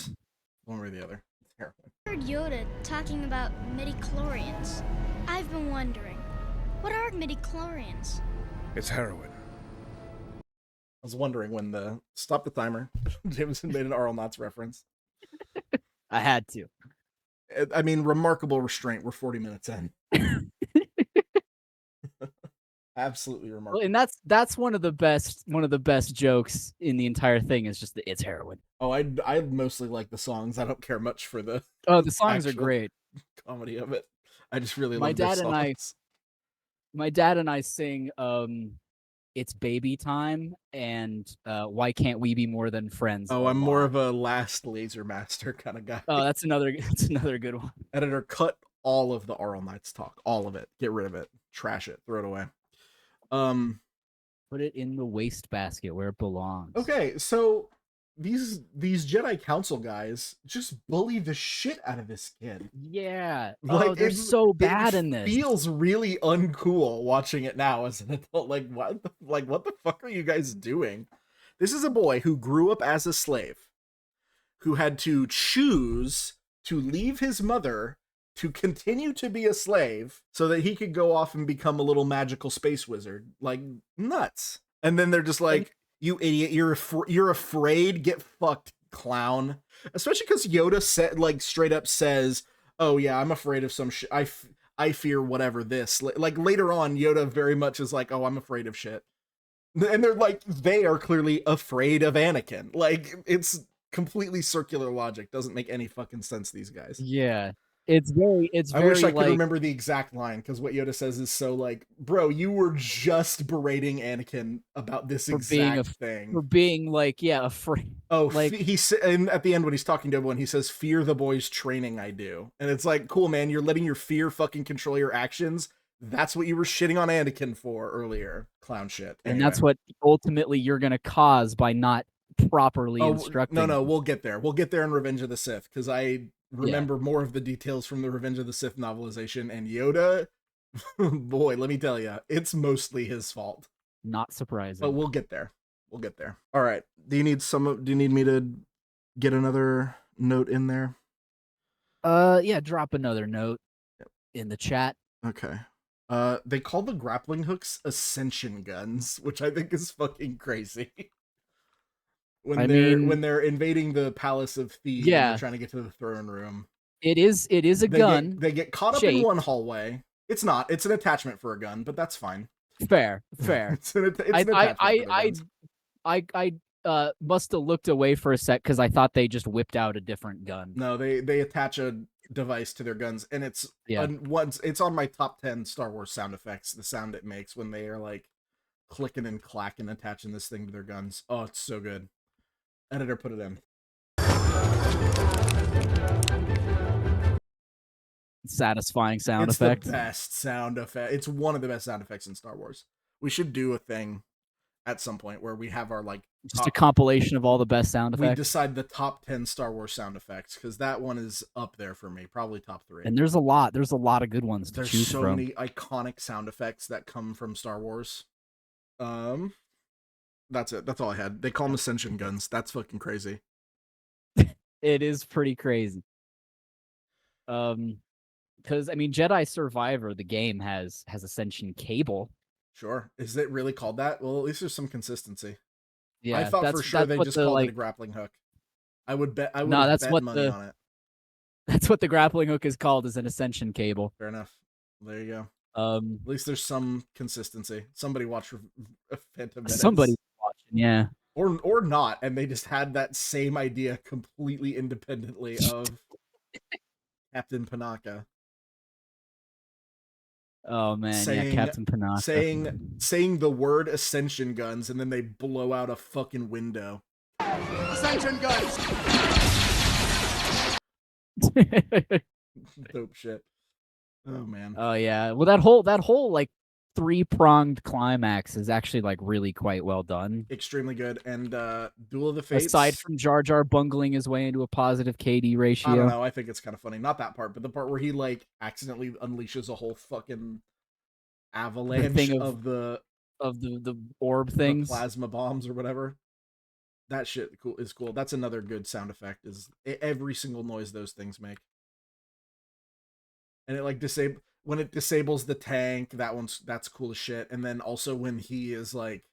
One way or the other. It's heroin.
I heard Yoda talking about midichlorians. I've been wondering, what are midichlorians?
It's heroin.
I was wondering when stop the timer. Jameson made an Arl Knots reference.
I had to.
I mean, remarkable restraint. We're 40 minutes in. Absolutely remarkable.
Well, and that's one of the best jokes in the entire thing is just it's heroin.
Oh, I mostly like the songs. I don't care much for the
the songs are great.
Comedy of it. I just really love their songs.
My dad and I sing It's Baby Time and Why Can't We Be More Than Friends?
Oh, I'm more of a Last Laser Master kind of guy.
Oh, that's another good one.
Editor, cut all of the Arl Knights talk. All of it. Get rid of it. Trash it. Throw it away.
Put it in the wastebasket where it belongs.
Okay, so these Jedi Council guys just bully the shit out of this kid.
Yeah. They're so bad in this.
It feels really uncool watching it now as an adult. What the fuck are you guys doing? This is a boy who grew up as a slave, who had to choose to leave his mother to continue to be a slave so that he could go off and become a little magical space wizard. Nuts. And then they're just like, you idiot, you're afraid, get fucked, clown. Especially because Yoda said, straight up says, oh yeah, I'm afraid of some shit. I fear whatever this. Later on, Yoda very much is like, oh, I'm afraid of shit. And they are clearly afraid of Anakin. It's completely circular logic. Doesn't make any fucking sense, these guys.
Yeah. It's very
I wish I could
like,
remember the exact line, because what Yoda says is so like, bro, you were just berating Anakin about this exact thing.
For being like, yeah, afraid.
Oh,
like
and at the end when he's talking to everyone, he says, "Fear the boys' training I do," and it's like, cool, man, you're letting your fear fucking control your actions. That's what you were shitting on Anakin for earlier, clown shit.
And that's what ultimately you're gonna cause by not properly instructing.
No, we'll get there. We'll get there in Revenge of the Sith, because I remember more of the details from the Revenge of the Sith novelization, and Yoda, boy, let me tell you, it's mostly his fault.
Not surprising.
But we'll get there. We'll get there. All right. Do you need me to get another note in there?
Yeah, drop another note in the chat.
Okay. They call the grappling hooks ascension guns, which I think is fucking crazy. when they're invading the palace of Thebes, and they're trying to get to the throne room.
It is a gun.
They get caught up in one hallway. It's not. It's an attachment for a gun, but that's fine.
Fair.
it's an attachment.
I must have looked away for a sec because I thought they just whipped out a different gun.
No, they attach a device to their guns, and it's it's on my top 10 Star Wars sound effects. The sound it makes when they are like clicking and clacking, attaching this thing to their guns. Oh, it's so good. Editor, put it in.
Satisfying sound effect.
It's the best sound effect. It's one of the best sound effects in Star Wars. We should do a thing at some point where we have our like
just a compilation of all the best sound effects.
We decide the top 10 Star Wars sound effects, because that one is up there for me, probably top 3.
And there's a lot of good ones to choose from.
There's so many iconic sound effects that come from Star Wars. That's it. That's all I had. They call them ascension guns. That's fucking crazy.
It is pretty crazy. Because I mean, Jedi Survivor, the game has ascension cable.
Sure. Is it really called that? Well, at least there's some consistency.
Yeah,
I thought for sure they just called it a grappling hook. I would bet money on it.
That's what the grappling hook is called, is an ascension cable.
Fair enough. There you go. At least there's some consistency. Somebody watched Phantom Menace.
Somebody watching, yeah.
Or not, and they just had that same idea completely independently of Captain Panaka.
Oh man, Captain Panaka.
Saying the word ascension guns, and then they blow out a fucking window. Ascension guns. Dope shit. Oh man.
Oh yeah. Well, that whole like 3-pronged climax is actually like really quite well done.
Extremely good. And Duel of the Fates,
aside from Jar Jar bungling his way into a positive KD ratio.
I don't know. I think it's kind of funny. Not that part, but the part where he like accidentally unleashes a whole fucking avalanche of the
orb things,
the plasma bombs or whatever. That shit is cool. That's another good sound effect, is every single noise those things make. And it like when it disables the tank, that's cool as shit. And then also when he is like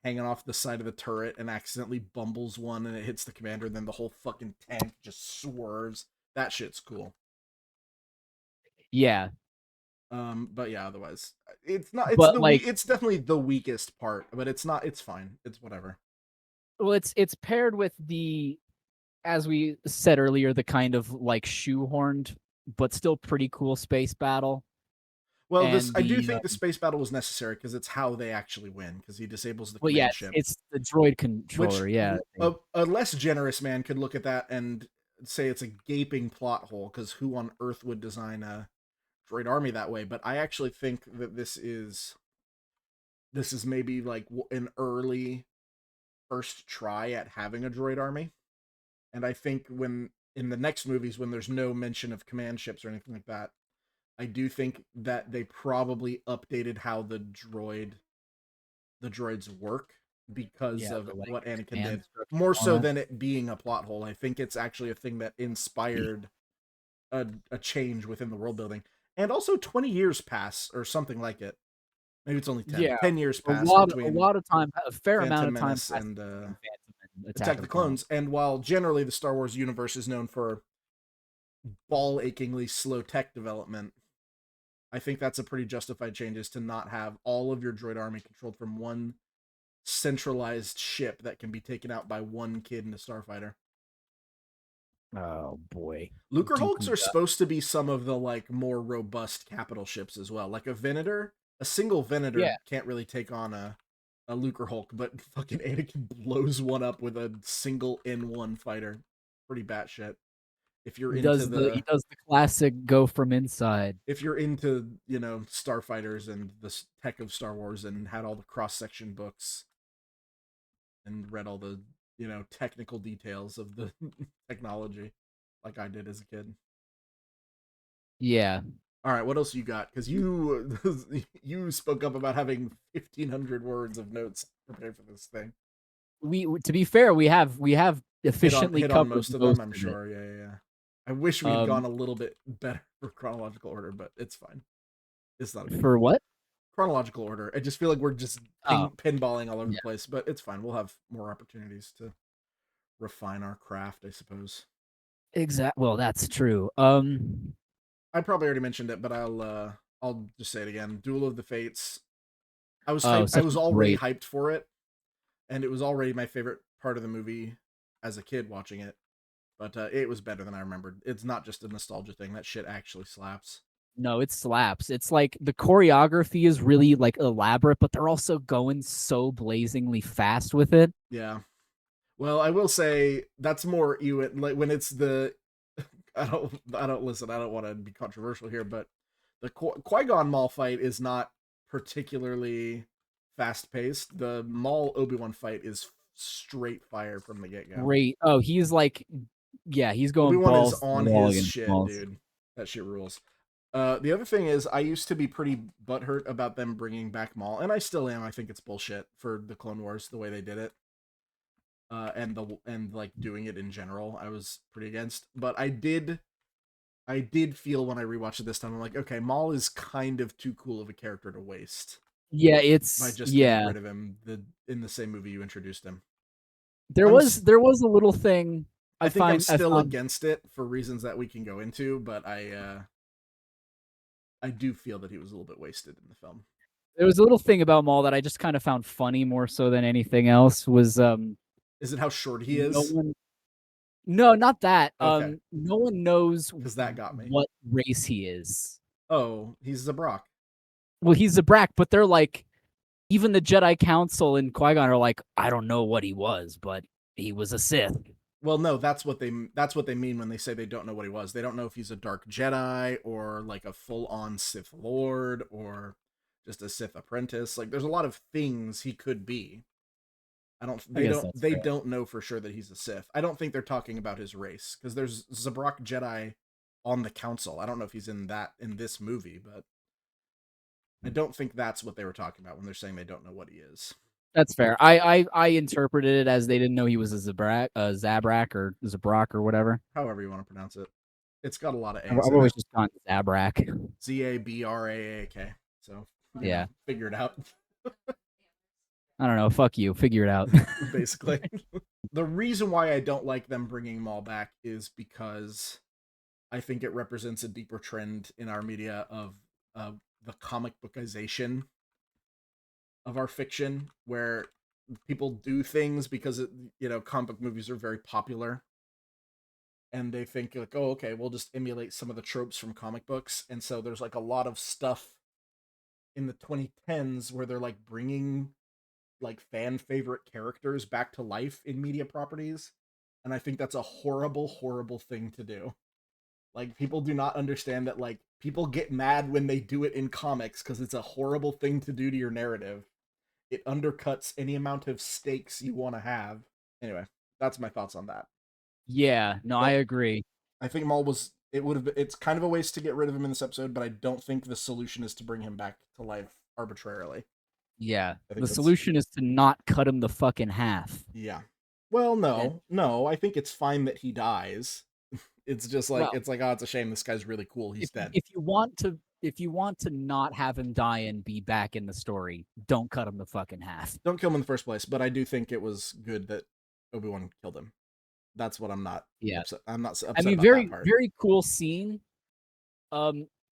hanging off the side of the turret and accidentally bumbles one and it hits the commander, and then the whole fucking tank just swerves. That shit's cool.
Yeah.
But yeah, otherwise it's not. It's definitely the weakest part, but it's not. It's fine. It's whatever.
Well, it's paired with the, as we said earlier, the kind of like shoehorned but still pretty cool space battle.
Well, I do think the space battle was necessary, because it's how they actually win, because he disables the command ship.
It's the droid controller,
A less generous man could look at that and say it's a gaping plot hole, because who on earth would design a droid army that way? But I actually think that this is maybe like an early first try at having a droid army. And I think when in the next movies, when there's no mention of command ships or anything like that, I do think that they probably updated how the droids work because of what Anakin did. More so than it being a plot hole. I think it's actually a thing that inspired a change within the world building. And also 20 years pass, or something like it. Maybe it's only 10. 10 years pass between
a lot of time, a fair
Phantom
amount of time
Menace and Attack of the Clones. And while generally the Star Wars universe is known for ball-achingly slow tech development, I think that's a pretty justified change, is to not have all of your droid army controlled from one centralized ship that can be taken out by one kid in a starfighter.
Oh boy.
Lucre Hulks are supposed to be some of the like more robust capital ships as well. Like a Venator, a single Venator can't really take on a Lucre Hulk, but fucking Anakin blows one up with a single N1 fighter. Pretty batshit. If you're
he does the classic go from inside.
If you're into, starfighters and the tech of Star Wars and had all the cross-section books and read all the, technical details of the technology like I did as a kid.
Yeah.
All right, what else you got? Because you spoke up about having 1,500 words of notes prepared for this thing.
To be fair, we have efficiently
hit on most of them. I'm sure. Yeah. I wish we had gone a little bit better for chronological order, but it's fine. It's not
for what
chronological order. I just feel like we're just pinballing all over the place, but it's fine. We'll have more opportunities to refine our craft, I suppose.
Exactly. Well, that's true.
I probably already mentioned it, but I'll just say it again. Duel of the Fates. I was already hyped for it, and it was already my favorite part of the movie as a kid watching it. But it was better than I remembered. It's not just a nostalgia thing. That shit actually slaps.
No, it slaps. It's like the choreography is really like elaborate, but they're also going so blazingly fast with it.
Yeah. Well, I will say that's more like when it's the I don't listen. I don't want to be controversial here, but the Qui-Gon Maul fight is not particularly fast paced. The Maul Obi-Wan fight is straight fire from the get go.
Great. Oh, he's like, yeah, he's going.
Obi-Wan is on his shit, dude. That shit rules. The other thing is, I used to be pretty butthurt about them bringing back Maul, and I still am. I think it's bullshit for the Clone Wars the way they did it. And like doing it in general, I was pretty against. But I did feel when I rewatched it this time, I'm like, okay, Maul is kind of too cool of a character to waste.
Yeah, it's
by just getting rid of him in the same movie you introduced him.
There was a little thing.
I'm still against it for reasons that we can go into, but I do feel that he was a little bit wasted in the film.
There was a little thing about Maul that I just kind of found funny more so than anything else. Was
is it how short he is?
No, not that.
Okay.
No one knows
because that got me.
What race he is.
Oh, he's Zabrak.
Well, he's Zabrak, but they're like, even the Jedi Council and Qui-Gon are like, I don't know what he was, but he was a Sith.
Well, no, that's what they mean when they say they don't know what he was. They don't know if he's a Dark Jedi or like a full-on Sith Lord or just a Sith apprentice. Like, there's a lot of things he could be. They don't know for sure that he's a Sith. I don't think they're talking about his race because there's Zabrak Jedi on the council. I don't know if he's in this movie, but I don't think that's what they were talking about when they're saying they don't know what he is.
That's fair. I interpreted it as they didn't know he was a Zabrak or Zabrak or whatever.
However you want to pronounce it. It's got a lot of A's.
I've always just gone Zabrak.
Zabraak. So
yeah,
figure it out.
I don't know. Fuck you. Figure it out.
Basically. The reason why I don't like them bringing Maul back is because I think it represents a deeper trend in our media of the comic bookization of our fiction, where people do things because comic book movies are very popular, and they think like, oh, okay, we'll just emulate some of the tropes from comic books, and so there's like a lot of stuff in the 2010s where they're like bringing like fan favorite characters back to life in media properties, and I think that's a horrible thing to do. Like, people do not understand that, like, people get mad when they do it in comics because it's a horrible thing to do to your narrative. It undercuts any amount of stakes you want to have. Anyway, that's my thoughts on that.
Yeah, no, I agree.
I think Maul it's kind of a waste to get rid of him in this episode, but I don't think the solution is to bring him back to life arbitrarily.
Yeah, the solution is to not cut him the fucking half.
Yeah. Well, no, I think it's fine that he dies. It's just like, it's a shame. This guy's really cool. He's dead.
If you want to not have him die and be back in the story, don't cut him the fucking half.
Don't kill him in the first place. But I do think it was good that Obi-Wan killed him. That's what I'm not.
Yeah,
upset. I'm not upset.
I mean,
about
very
that part.
very cool scene.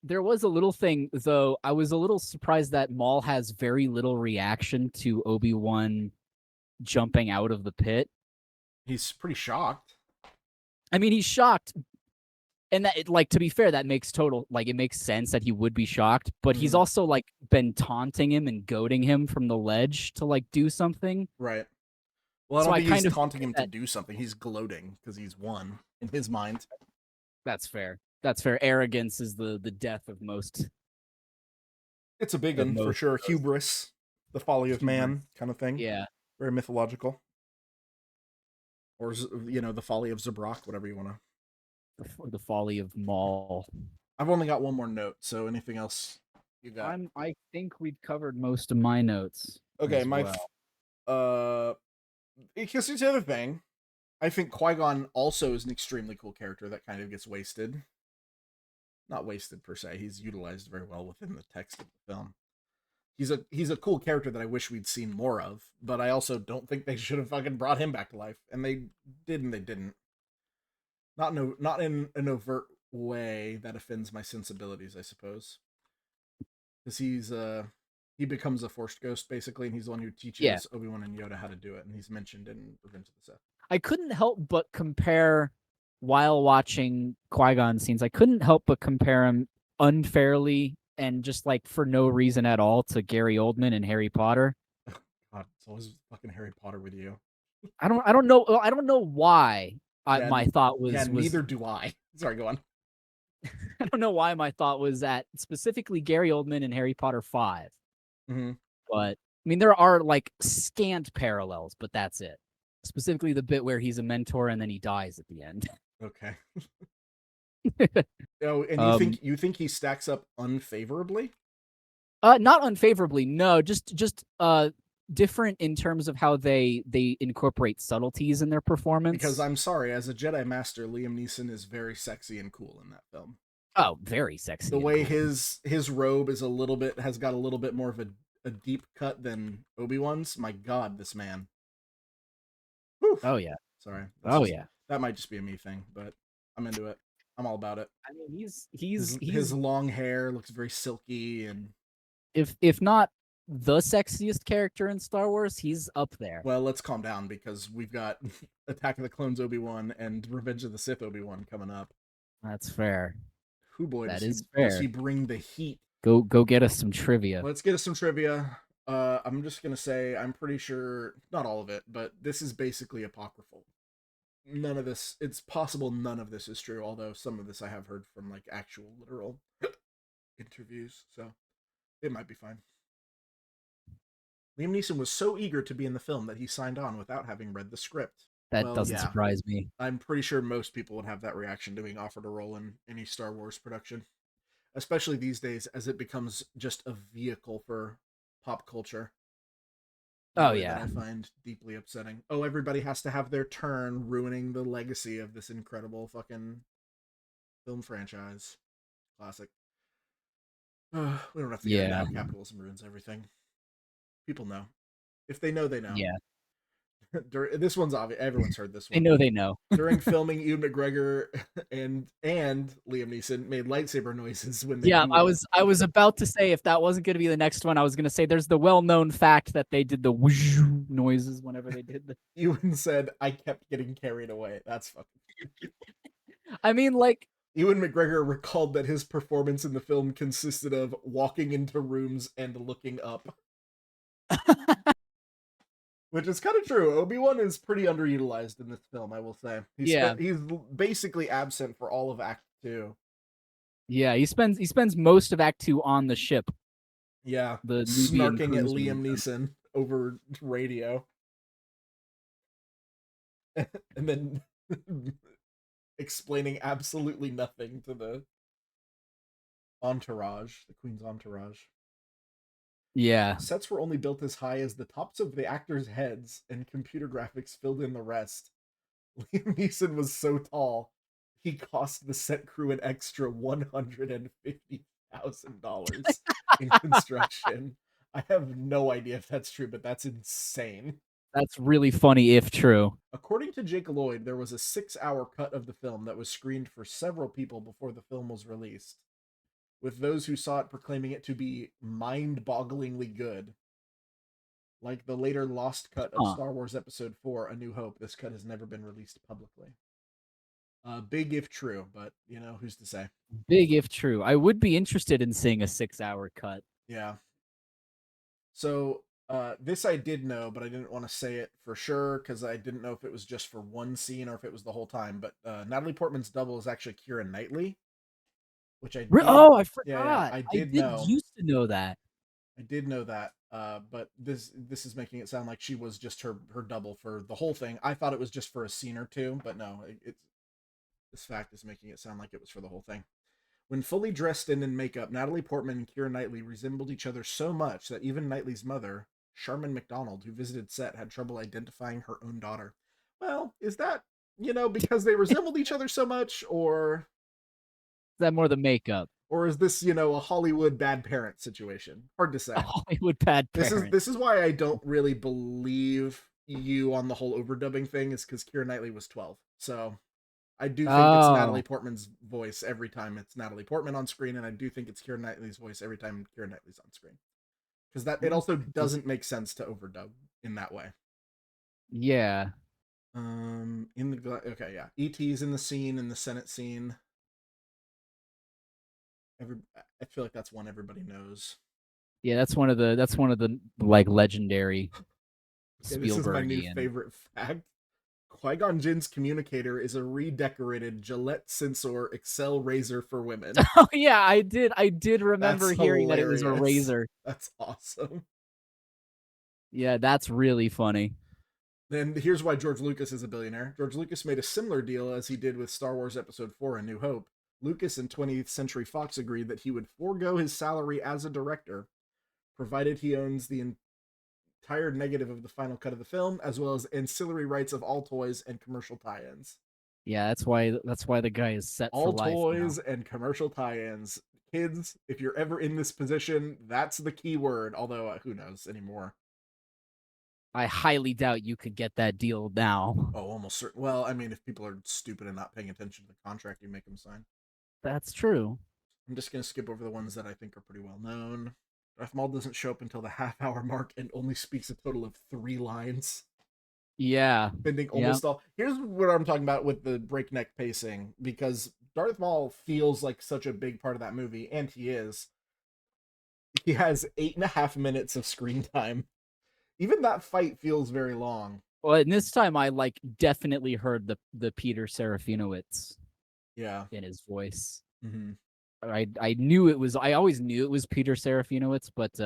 There was a little thing though. I was a little surprised that Maul has very little reaction to Obi-Wan jumping out of the pit.
He's pretty shocked.
I mean, he's shocked. And that, like, to be fair, that makes it makes sense that he would be shocked, but he's also, like, been taunting him and goading him from the ledge to, like, do something.
Right. Well, I
So
don't
I
think he's
kind of
taunting
think
him to do something. He's gloating because he's won in his mind.
that's fair. That's fair. Arrogance is the death of most.
It's a big one for sure. Hubris, the folly of man kind of thing.
Yeah.
Very mythological. Or, the folly of Zabrak, whatever you want to.
The folly of Maul.
I've only got one more note, so anything else you got?
I think we've covered most of my notes.
Okay, because here's the other thing. I think Qui-Gon also is an extremely cool character that kind of gets wasted. Not wasted per se. He's utilized very well within the text of the film. He's a cool character that I wish we'd seen more of, but I also don't think they should have fucking brought him back to life, and they did and they didn't. Not in an overt way that offends my sensibilities, I suppose. Because he becomes a Force ghost basically, and he's the one who teaches Obi-Wan and Yoda how to do it, and he's mentioned in Revenge of the Sith.
I couldn't help but compare, while watching Qui-Gon scenes, I couldn't help but compare him unfairly and just like for no reason at all to Gary Oldman and Harry Potter.
God, it's always fucking Harry Potter with you.
I don't know why my thought was.
Yeah, neither do I. Sorry, go on.
I don't know why my thought was at specifically Gary Oldman and Harry Potter 5.
Mm-hmm.
But I mean, there are like scant parallels, but that's it. Specifically, the bit where he's a mentor and then he dies at the end.
Okay. And you think he stacks up unfavorably?
Not unfavorably. No, just different in terms of how they incorporate subtleties in their performance.
Because I'm sorry, as a Jedi Master, Liam Neeson is very sexy and cool in that film.
Oh, very sexy.
The way cool. his robe is has got a little bit more of a deep cut than Obi-Wan's. My God, this man. Whew.
Oh yeah.
Sorry.
Yeah.
That might just be a me thing, but I'm into it. I'm all about it.
I mean,
his long hair looks very silky, and
if not the sexiest character in Star Wars, he's up there.
Well, let's calm down because we've got Attack of the Clones Obi-Wan and Revenge of the Sith Obi-Wan coming up.
That's fair.
Who boy,
that
is
fair.
Does he bring the heat?
Go get us some trivia.
Let's get us some trivia. I'm just gonna say I'm pretty sure not all of it, but this is basically apocryphal. None of this. It's possible none of this is true. Although some of this I have heard from like actual literal interviews, so it might be fine. Liam Neeson was so eager to be in the film that he signed on without having read the script.
That doesn't surprise me.
I'm pretty sure most people would have that reaction to being offered a role in any Star Wars production. Especially these days as it becomes just a vehicle for pop culture.
Oh, yeah.
That I find deeply upsetting. Oh, everybody has to have their turn, ruining the legacy of this incredible fucking film franchise. Classic. We don't have to get into how capitalism ruins everything. People know. If they know, they know.
Yeah.
This one's obvious. Everyone's heard this one.
They know.
During filming, Ewan McGregor and Liam Neeson made lightsaber noises when they.
Yeah, I was about to say if that wasn't going to be the next one, I was going to say there's the well-known fact that they did the whoosh noises whenever they did the.
Ewan said, "I kept getting carried away." That's fucking.
I mean, like.
Ewan McGregor recalled that his performance in the film consisted of walking into rooms and looking up. Which is kind of true. Obi-Wan is pretty underutilized in this film, I will say. He's basically absent for all of Act 2.
Yeah, he spends most of Act 2 on the ship.
Yeah, snarking at Liam Neeson over radio. And then explaining absolutely nothing to the entourage, the Queen's entourage.
Yeah.
Sets were only built as high as the tops of the actors' heads, and computer graphics filled in the rest. Liam Neeson was so tall, he cost the set crew an extra $150,000 in construction. I have no idea if that's true, but that's insane.
That's really funny if true.
According to Jake Lloyd, there was a 6-hour cut of the film that was screened for several people before the film was released, with those who saw it proclaiming it to be mind-bogglingly good. Like the later lost cut of Star Wars Episode 4, A New Hope, this cut has never been released publicly. Big if true, but who's to say?
Big if true. I would be interested in seeing a 6-hour cut.
Yeah. So this I did know, but I didn't want to say it for sure because I didn't know if it was just for one scene or if it was the whole time. But Natalie Portman's double is actually Keira Knightley, which I did.
Oh, I forgot.
Yeah, I did know.
Used to know that.
I did know that. But this is making it sound like she was just her double for the whole thing. I thought it was just for a scene or two, but no, this fact is making it sound like it was for the whole thing. When fully dressed in makeup, Natalie Portman and Keira Knightley resembled each other so much that even Knightley's mother, Sharman McDonald, who visited set, had trouble identifying her own daughter. Well, is that, because they resembled each other so much, or
Is that more the makeup?
Or is this, a Hollywood bad parent situation? Hard to say.
A Hollywood bad parent.
This is why I don't really believe you on the whole overdubbing thing, is because Keira Knightley was 12. So I do think it's Natalie Portman's voice every time it's Natalie Portman on screen, and I do think it's Keira Knightley's voice every time Keira Knightley's on screen. Because it also doesn't make sense to overdub in that way.
Yeah.
Okay, yeah. E.T.'s in the Senate scene. I feel like that's one everybody knows.
Yeah, that's one of the like legendary
Spielberg. This is my new favorite fact. Qui-Gon Jinn's communicator is a redecorated Gillette Sensor Excel razor for women.
Oh yeah, I did remember hearing that it was a razor.
That's awesome.
Yeah, that's really funny.
Then here's why George Lucas is a billionaire. George Lucas made a similar deal as he did with Star Wars Episode 4: A New Hope. Lucas and 20th Century Fox agreed that he would forego his salary as a director, provided he owns the entire negative of the final cut of the film, as well as ancillary rights of all toys and commercial tie-ins.
Yeah, that's why the guy is set
all
for life.
All toys and commercial tie-ins. Kids, if you're ever in this position, that's the key word, although who knows anymore.
I highly doubt you could get that deal now.
Oh, almost certain. Well, I mean, if people are stupid and not paying attention to the contract you make them sign.
That's true.
I'm just going to skip over the ones that I think are pretty well known. Darth Maul doesn't show up until the half-hour mark and only speaks a total of 3 lines.
Yeah.
Spending almost all... Here's what I'm talking about with the breakneck pacing, because Darth Maul feels like such a big part of that movie, and he is. He has 8.5 minutes of screen time. Even that fight feels very long.
Well, and this time I definitely heard the Peter Serafinowicz.
Yeah.
In his voice.
Mm-hmm.
I knew it was. I always knew it was Peter Serafinowicz, but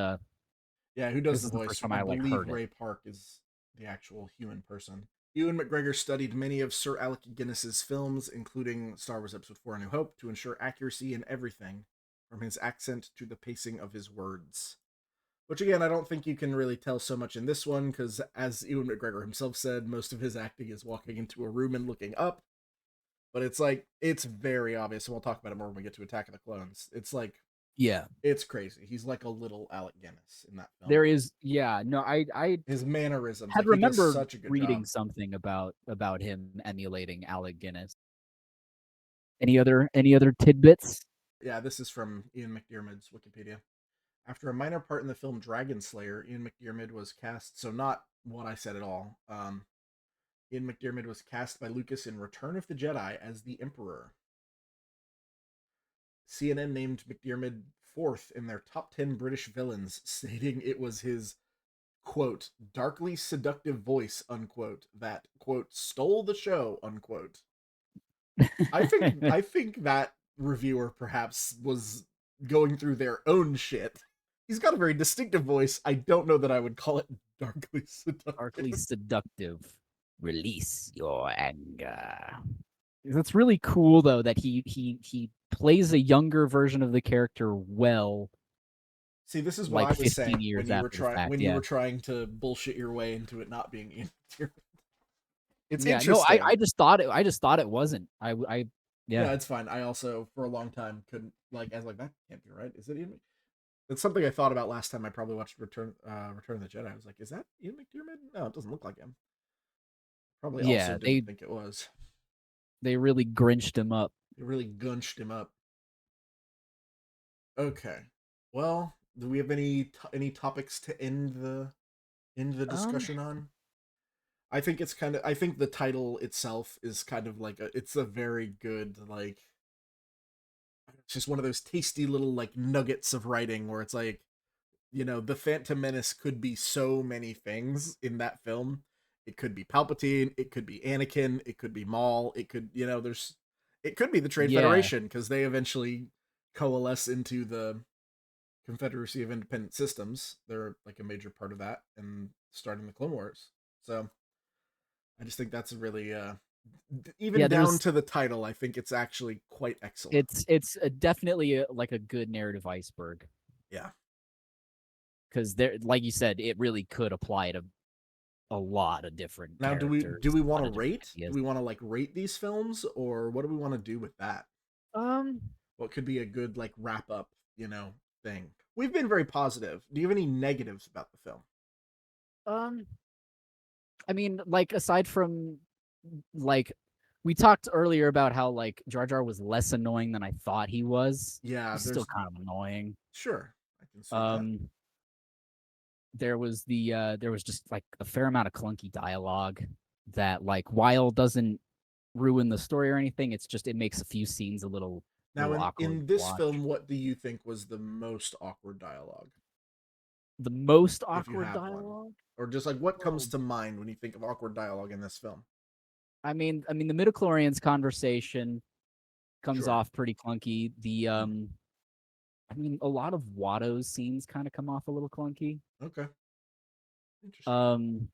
yeah, who does the voice?
First time I believe
Ray Park is the actual human person. Ewan McGregor studied many of Sir Alec Guinness's films, including Star Wars Episode 4: A New Hope, to ensure accuracy in everything, from his accent to the pacing of his words. Which, again, I don't think you can really tell so much in this one, because as Ewan McGregor himself said, most of his acting is walking into a room and looking up. But it's very obvious, and we'll talk about it more when we get to Attack of the Clones. It's
yeah,
it's crazy. He's like a little Alec Guinness in that film.
There is, no,
his mannerisms.
I remember
such a good
reading
job.
Something about him emulating Alec Guinness. Any other tidbits?
Yeah, this is from Ian McDiarmid's Wikipedia. After a minor part in the film Dragon Slayer, Ian McDiarmid was cast. So not what I said at all. Ian McDiarmid was cast by Lucas in Return of the Jedi as the Emperor. CNN named McDiarmid 4th in their top 10 British villains, stating it was his, quote, darkly seductive voice, unquote, that, quote, stole the show, unquote. I think that reviewer perhaps was going through their own shit. He's got a very distinctive voice. I don't know that I would call it darkly seductive.
Darkly seductive. Release your anger. That's really cool, though, that he plays a younger version of the character well.
See, this is what I was saying when you were trying to bullshit your way into it not being Ian McDiarmid. It's interesting.
No, I just thought it wasn't. Yeah,
it's fine. I also for a long time couldn't I was like, that can't be right. Is it Ian? It's something I thought about last time I probably watched Return of the Jedi. I was like, is that Ian McDiarmid? No, it doesn't look like him. Probably also didn't think it was.
They really grinched him up.
They really gunched him up. Okay. Well, do we have any topics to end the discussion on? I think I think the title itself is kind of like it's a very good, like, it's just one of those tasty little, like, nuggets of writing where it's like, the Phantom Menace could be so many things in that film. It could be Palpatine, it could be Anakin, it could be Maul, it could, it could be the Trade
Yeah.
Federation, because they eventually coalesce into the Confederacy of Independent Systems. They're like a major part of that, and starting the Clone Wars. So I just think that's really even down to the title, I think it's actually quite excellent.
It's definitely like a good narrative iceberg.
Yeah.
Because there, like you said, it really could apply to a lot of different characters.
Do we want to rate? Do we want to, like, rate these films, or what do we want to do with that? What could be a good, like, wrap up, thing? We've been very positive. Do you have any negatives about the film?
I mean, like, aside from, like, we talked earlier about how, like, Jar Jar was less annoying than I thought he was.
Yeah,
he's still kind of annoying.
Sure, I can see that.
There was just, like, a fair amount of clunky dialogue that, like, while doesn't ruin the story or anything, it makes a few scenes a little awkward.
In this film, what do you think was the most awkward dialogue?
The most awkward dialogue?
One. Or just, like, what comes to mind when you think of awkward dialogue in this film?
I mean, the midichlorians conversation comes off pretty clunky. The I mean, a lot of Watto's scenes kind of come off a little clunky.
Okay. Interesting.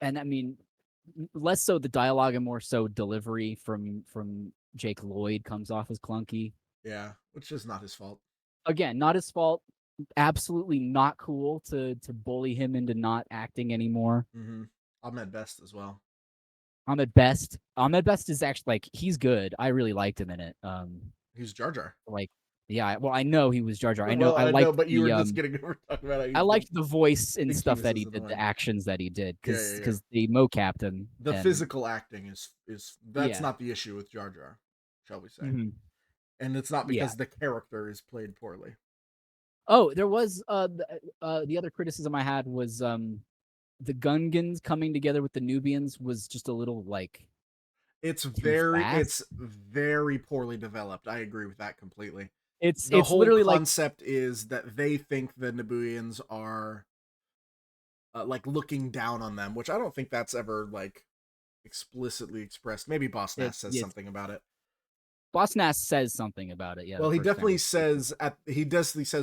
And I mean, less so the dialogue and more so delivery from Jake Lloyd comes off as clunky.
Yeah, which is not his fault.
Again, not his fault. Absolutely not cool to bully him into not acting anymore.
Mm-hmm. Ahmed Best as well.
Ahmed Best is actually, like, he's good. I really liked him in it.
He's Jar Jar.
Like, yeah, well, I know he was Jar Jar. I know,
I know, but you were just getting over talking about it.
I liked the voice and stuff that he did, the actions that he did, because they mocapped him.
The physical acting is that's not the issue with Jar Jar, shall we say?
Mm-hmm.
And it's not because the character is played poorly.
Oh, there was the other criticism I had was the Gungans coming together with the Nubians was just a little, like,
it's very poorly developed. I agree with that completely.
It's
whole
literally
concept is that they think the Nabooians are like looking down on them, which I don't think that's ever, like, explicitly expressed. Maybe Boss Nass says something about it.
Boss Nass says something about it. Yeah.
Well, he definitely says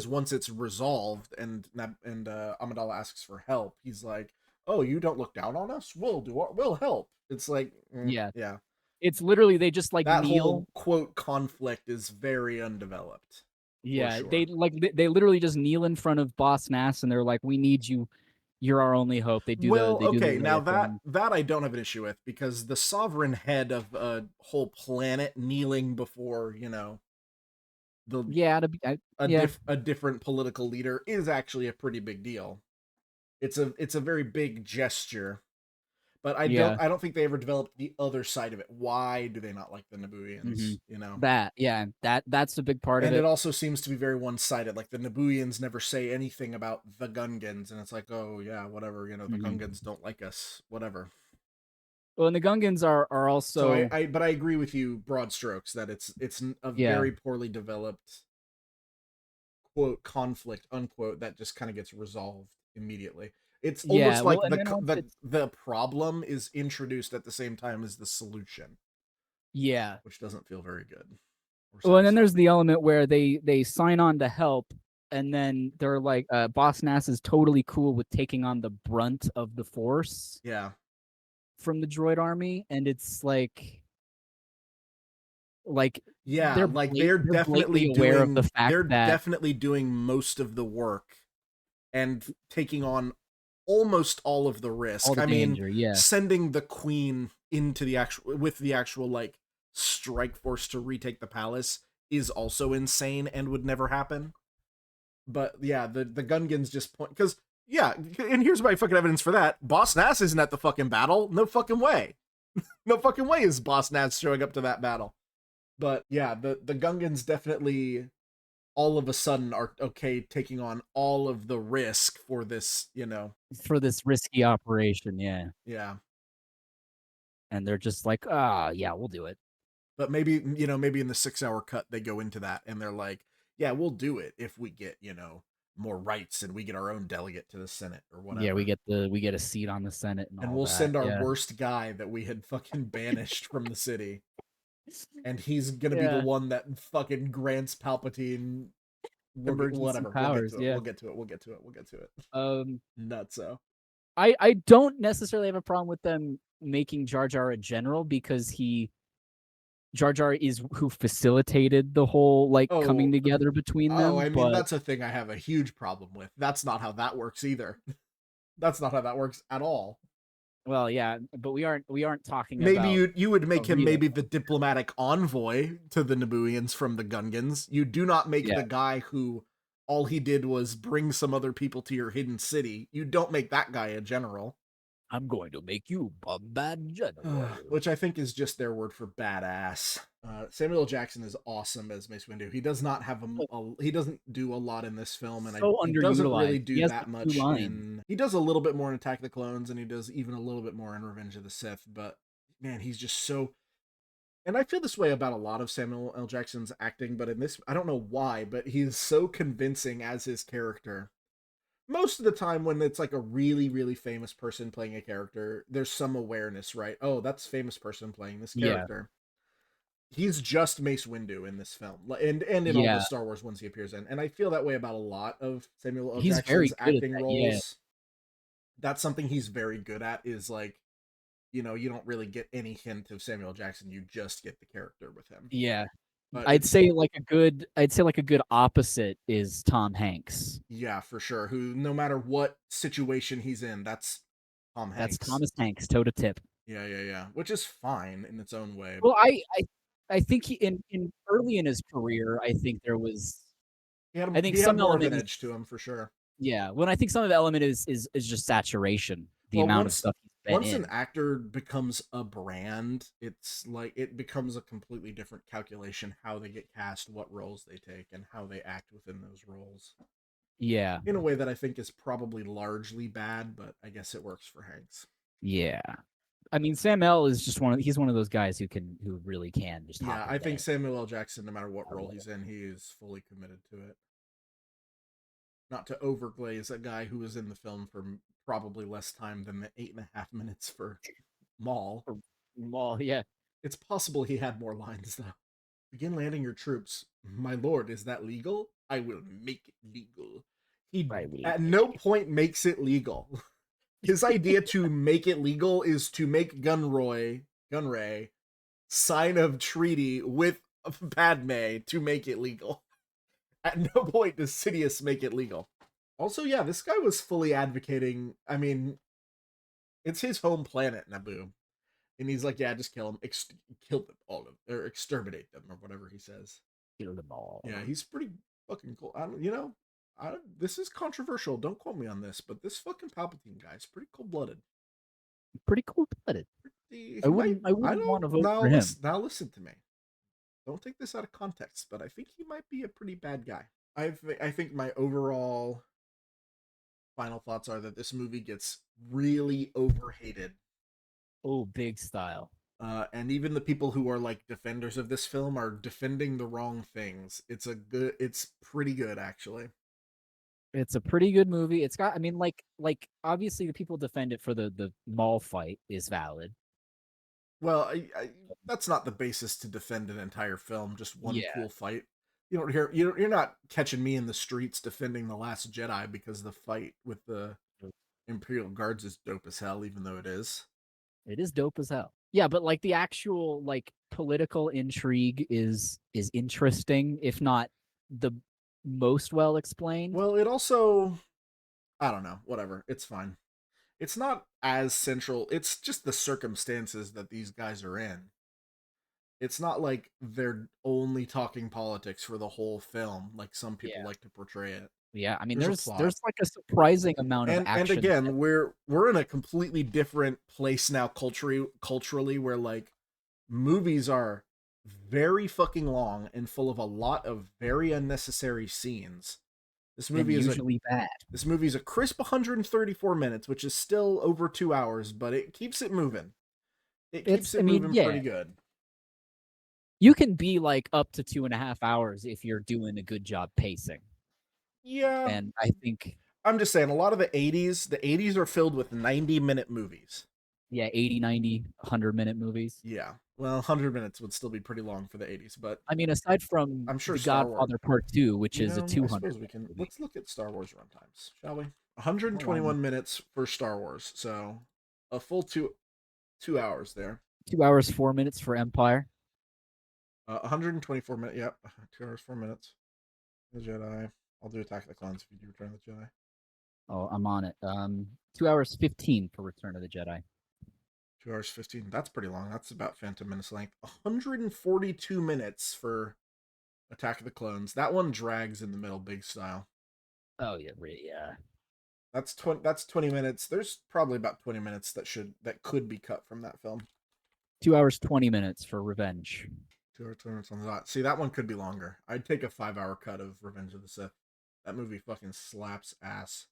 once it's resolved and Amidala asks for help, he's like, "Oh, you don't look down on us? We'll help." It's like, yeah.
It's literally they just, like,
that
kneel.
Whole quote conflict is very undeveloped.
Yeah, sure. They literally just kneel in front of Boss Nass and they're like, "We need you. You're our only hope." They do
now that I don't have an issue with, because the sovereign head of a whole planet kneeling before, a different political leader is actually a pretty big deal. It's a very big gesture. But I don't think they ever developed the other side of it. Why do they not like the Nabooians?
Mm-hmm. That's a big part of it.
And it also seems to be very one-sided. Like, the Nabooians never say anything about the Gungans, and it's like, oh yeah, whatever. The Gungans don't like us. Whatever.
Well, and the Gungans are also.
So but I agree with you, broad strokes, that it's a very poorly developed quote conflict unquote that just kind of gets resolved immediately. It's almost like the problem is introduced at the same time as the solution.
Yeah.
Which doesn't feel very good.
Well, and then there's the element where they sign on to help, and then they're like, Boss Nass is totally cool with taking on the brunt of the Force.
Yeah.
From the droid army, and it's like
yeah, they're definitely
aware of the fact
they're
that
definitely doing most of the work and taking on almost all of the risk. Sending the Queen into the actual like strike force to retake the palace is also insane and would never happen. But yeah, the Gungans just point, because and here's my fucking evidence for that. Boss Nass isn't at the fucking battle. No fucking way. No fucking way is Boss Nass showing up to that battle. But yeah, the Gungans definitely all of a sudden are okay taking on all of the risk for this,
for this risky operation. Yeah.
Yeah.
And they're just like, yeah, we'll do it.
But maybe, maybe in the 6-hour cut, they go into that and they're like, yeah, we'll do it if we get, more rights and we get our own delegate to the Senate or whatever.
Yeah, we get a seat on the Senate and
we'll
that.
Send our worst guy that we had fucking banished from the city. And he's going to be the one that fucking grants Palpatine whatever
powers.
We'll get to it. Nutso.
I don't necessarily have a problem with them making Jar Jar a general because Jar Jar is who facilitated the whole coming together between them.
I mean, that's a thing I have a huge problem with. That's not how that works either. That's not how that works at all.
Well, yeah, but we aren't talking
maybe
about
you would make him maybe the diplomatic envoy to the Nabooians from the Gungans. You do not make the guy who all he did was bring some other people to your hidden city. You don't make that guy a general.
I'm going to make you a bad general.
Which I think is just their word for badass. Samuel L. Jackson is awesome as Mace Windu. He does not have he doesn't do a lot in this film, and he doesn't really do that much. He does a little bit more in Attack of the Clones, and he does even a little bit more in Revenge of the Sith. But man, he's just so. And I feel this way about a lot of Samuel L. Jackson's acting, but in this, I don't know why, but he's so convincing as his character. Most of the time when it's like a really, really famous person playing a character, there's some awareness, right? Oh, that's a famous person playing this character. Yeah. He's just Mace Windu in this film. And in all the Star Wars ones he appears in. And I feel that way about a lot of Samuel L. Jackson's acting roles. Yeah. That's something he's very good at, is like, you don't really get any hint of Samuel L. Jackson. You just get the character with him.
Yeah. But I'd say a good opposite is Tom Hanks.
Yeah, for sure. Who, no matter what situation he's in, that's Tom Hanks.
That's Thomas Hanks, toe to tip.
Yeah. Which is fine in its own way.
Well, I think he in early in his career, I think there was.
He had more of an edge to him for sure.
Yeah, when I think some of the element is just saturation. The amount of stuff he's been
once an actor becomes a brand, it's like it becomes a completely different calculation how they get cast, what roles they take, and how they act within those roles.
Yeah.
In a way that I think is probably largely bad, but I guess it works for Hanks.
Yeah. I mean, Sam L is just he's one of those guys who really can just hop
I think Samuel L. Jackson, no matter what role he's in, he is fully committed to it. Not to overglaze a guy who was in the film for probably less time than the 8.5 minutes for Maul.
Maul, yeah.
It's possible he had more lines, though. Begin landing your troops. My lord, is that legal? I will make it legal. He at no point makes it legal. His idea to make it legal is to make Gunray sign a treaty with Padme to make it legal. At no point does Sidious make it legal. Also, yeah, this guy was fully advocating. I mean, it's his home planet, Naboo. And he's like, yeah, just kill them. Kill them all. Or exterminate them, or whatever he says.
Kill them all.
Yeah, he's pretty fucking cool. This is controversial. Don't quote me on this, but this fucking Palpatine guy is pretty cold-blooded.
Pretty cold-blooded. I wouldn't want to vote for him.
Now listen to me. Don't take this out of context, but I think he might be a pretty bad guy. I think my overall final thoughts are that this movie gets really overhated.
Oh, big style.
And even the people who are like defenders of this film are defending the wrong things. It's pretty good, actually.
It's a pretty good movie. It's got, I mean, like obviously the people defend it for the Maul fight is valid.
Well, that's not the basis to defend an entire film. Just one cool fight. You're not catching me in the streets defending The Last Jedi because the fight with the Imperial Guards is dope as hell, even though it is.
It is dope as hell. Yeah, but like the actual like political intrigue is interesting, if not the most well explained.
Well, it also, I don't know, whatever. It's fine. It's not as central. It's just the circumstances that these guys are in. It's not like they're only talking politics for the whole film, like some people like to portray it.
Yeah, I mean, there's like a surprising amount of action.
And again, we're in a completely different place now culturally, where like movies are very fucking long and full of a lot of very unnecessary scenes. This movie is
usually bad.
This movie is a crisp 134 minutes, which is still over 2 hours, but it keeps it moving. It keeps it moving pretty good.
You can be like up to 2.5 hours if you're doing a good job pacing.
Yeah.
And I think
I'm just saying, a lot of the 80s are filled with 90-minute movies.
Yeah, 80, 90, 100-minute movies.
Yeah. Well, 100 minutes would still be pretty long for the 80s, but
I mean, aside from
I'm sure
The
Star
Godfather
Wars,
Part 2, which is a 200.
I suppose we can. Let's look at Star Wars runtimes, shall we? 121 minutes for Star Wars, so a full two hours there.
2 hours 4 minutes for Empire.
124 minutes. Yep, 2 hours 4 minutes. The Jedi. I'll do Attack of the Clones if you do Return of the Jedi.
Oh, I'm on it. 2 hours 15 for Return of the Jedi.
2 hours 15. That's pretty long. That's about Phantom Menace length. 142 minutes for Attack of the Clones. That one drags in the middle, big style.
Oh yeah.
That's 20 minutes. There's probably about 20 minutes that could be cut from that film.
2 hours 20 minutes for Revenge.
2 hours 20 minutes on the dot. See, that one could be longer. I'd take a 5-hour cut of Revenge of the Sith. That movie fucking slaps ass,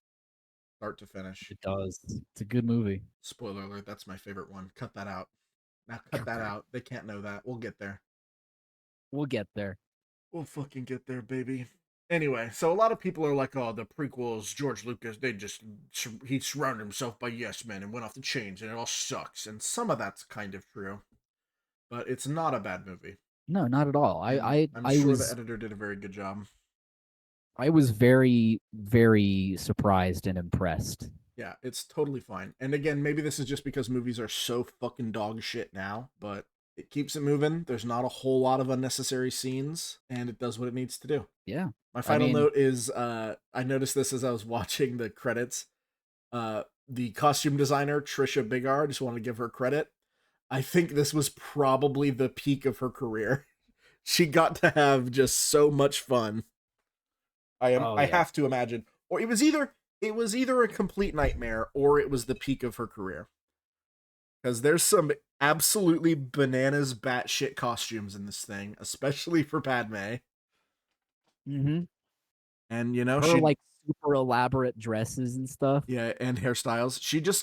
start to finish.
It does. It's a good movie.
Spoiler alert, that's my favorite one. Cut that out. Now cut that out. They can't know that. We'll get there.
We'll get there.
We'll fucking get there, baby. Anyway, so a lot of people are like, oh, the prequels, George Lucas, he surrounded himself by yes men and went off the chains and it all sucks. And some of that's kind of true. But it's not a bad movie.
No, not at all. I'm sure
the editor did a very good job.
I was very, very surprised and impressed.
Yeah, it's totally fine. And again, maybe this is just because movies are so fucking dog shit now, but it keeps it moving. There's not a whole lot of unnecessary scenes, and it does what it needs to do.
Yeah.
My final note is, I noticed this as I was watching the credits. The costume designer, Trisha Biggar, just want to give her credit. I think this was probably the peak of her career. She got to have just so much fun. I have to imagine. Or it was either a complete nightmare or it was the peak of her career. Because there's some absolutely bananas batshit costumes in this thing, especially for Padme.
Mm-hmm.
And you know,
her like super elaborate dresses and stuff.
Yeah, and hairstyles.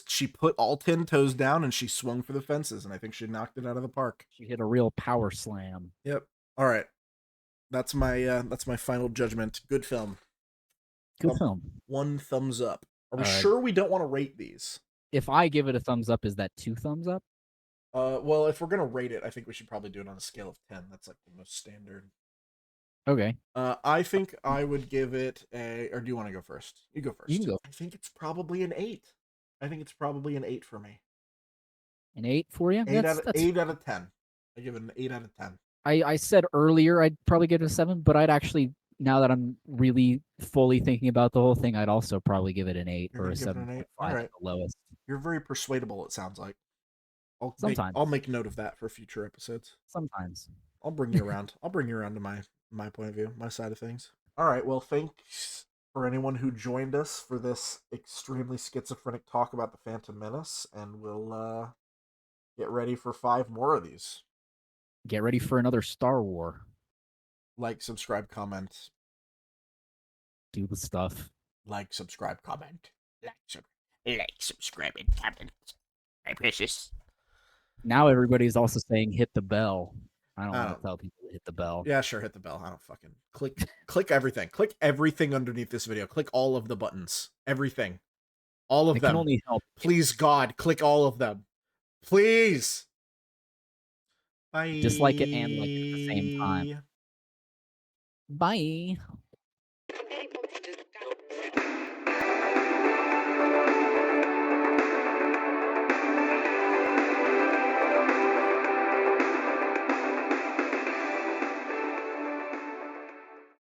She put all 10 toes down and she swung for the fences, and I think she knocked it out of the park.
She hit a real power slam.
Yep. All right. That's my final judgment. Good film.
Good film.
1 thumbs up. Are we sure we don't want to rate these?
If I give it a thumbs up, is that 2 thumbs up?
Well, if we're gonna rate it, I think we should probably do it on a scale of 10. That's like the most standard.
Okay.
I think I would give it a. Or do you want to go first? You go first.
You can go.
I think it's probably an 8. I think it's probably an 8 for me.
An 8 for you?
8 out of 10. I give it an 8 out of 10.
I said earlier I'd probably give it a 7, but I'd actually, now that I'm really fully thinking about the whole thing, I'd also probably give it an 8 or a 7.5 at the lowest.
You're very persuadable, it sounds like.
Sometimes.
I'll make note of that for future episodes.
Sometimes.
I'll bring you around. I'll bring you around to my point of view, my side of things. All right, well, thanks for anyone who joined us for this extremely schizophrenic talk about the Phantom Menace, and we'll get ready for 5 more of these.
Get ready for another Star War.
Like, subscribe, comment.
Do the stuff.
Like, subscribe, comment.
Like, subscribe, and comment. My precious.
Now everybody's also saying hit the bell. I don't want to tell people to hit the bell.
Yeah, sure, hit the bell. I don't fucking click everything. Click everything underneath this video. Click all of the buttons. Everything. All of them.
Can only help.
Please, God, click all of them. Please. Bye.
Dislike it and like it at the same time. Bye.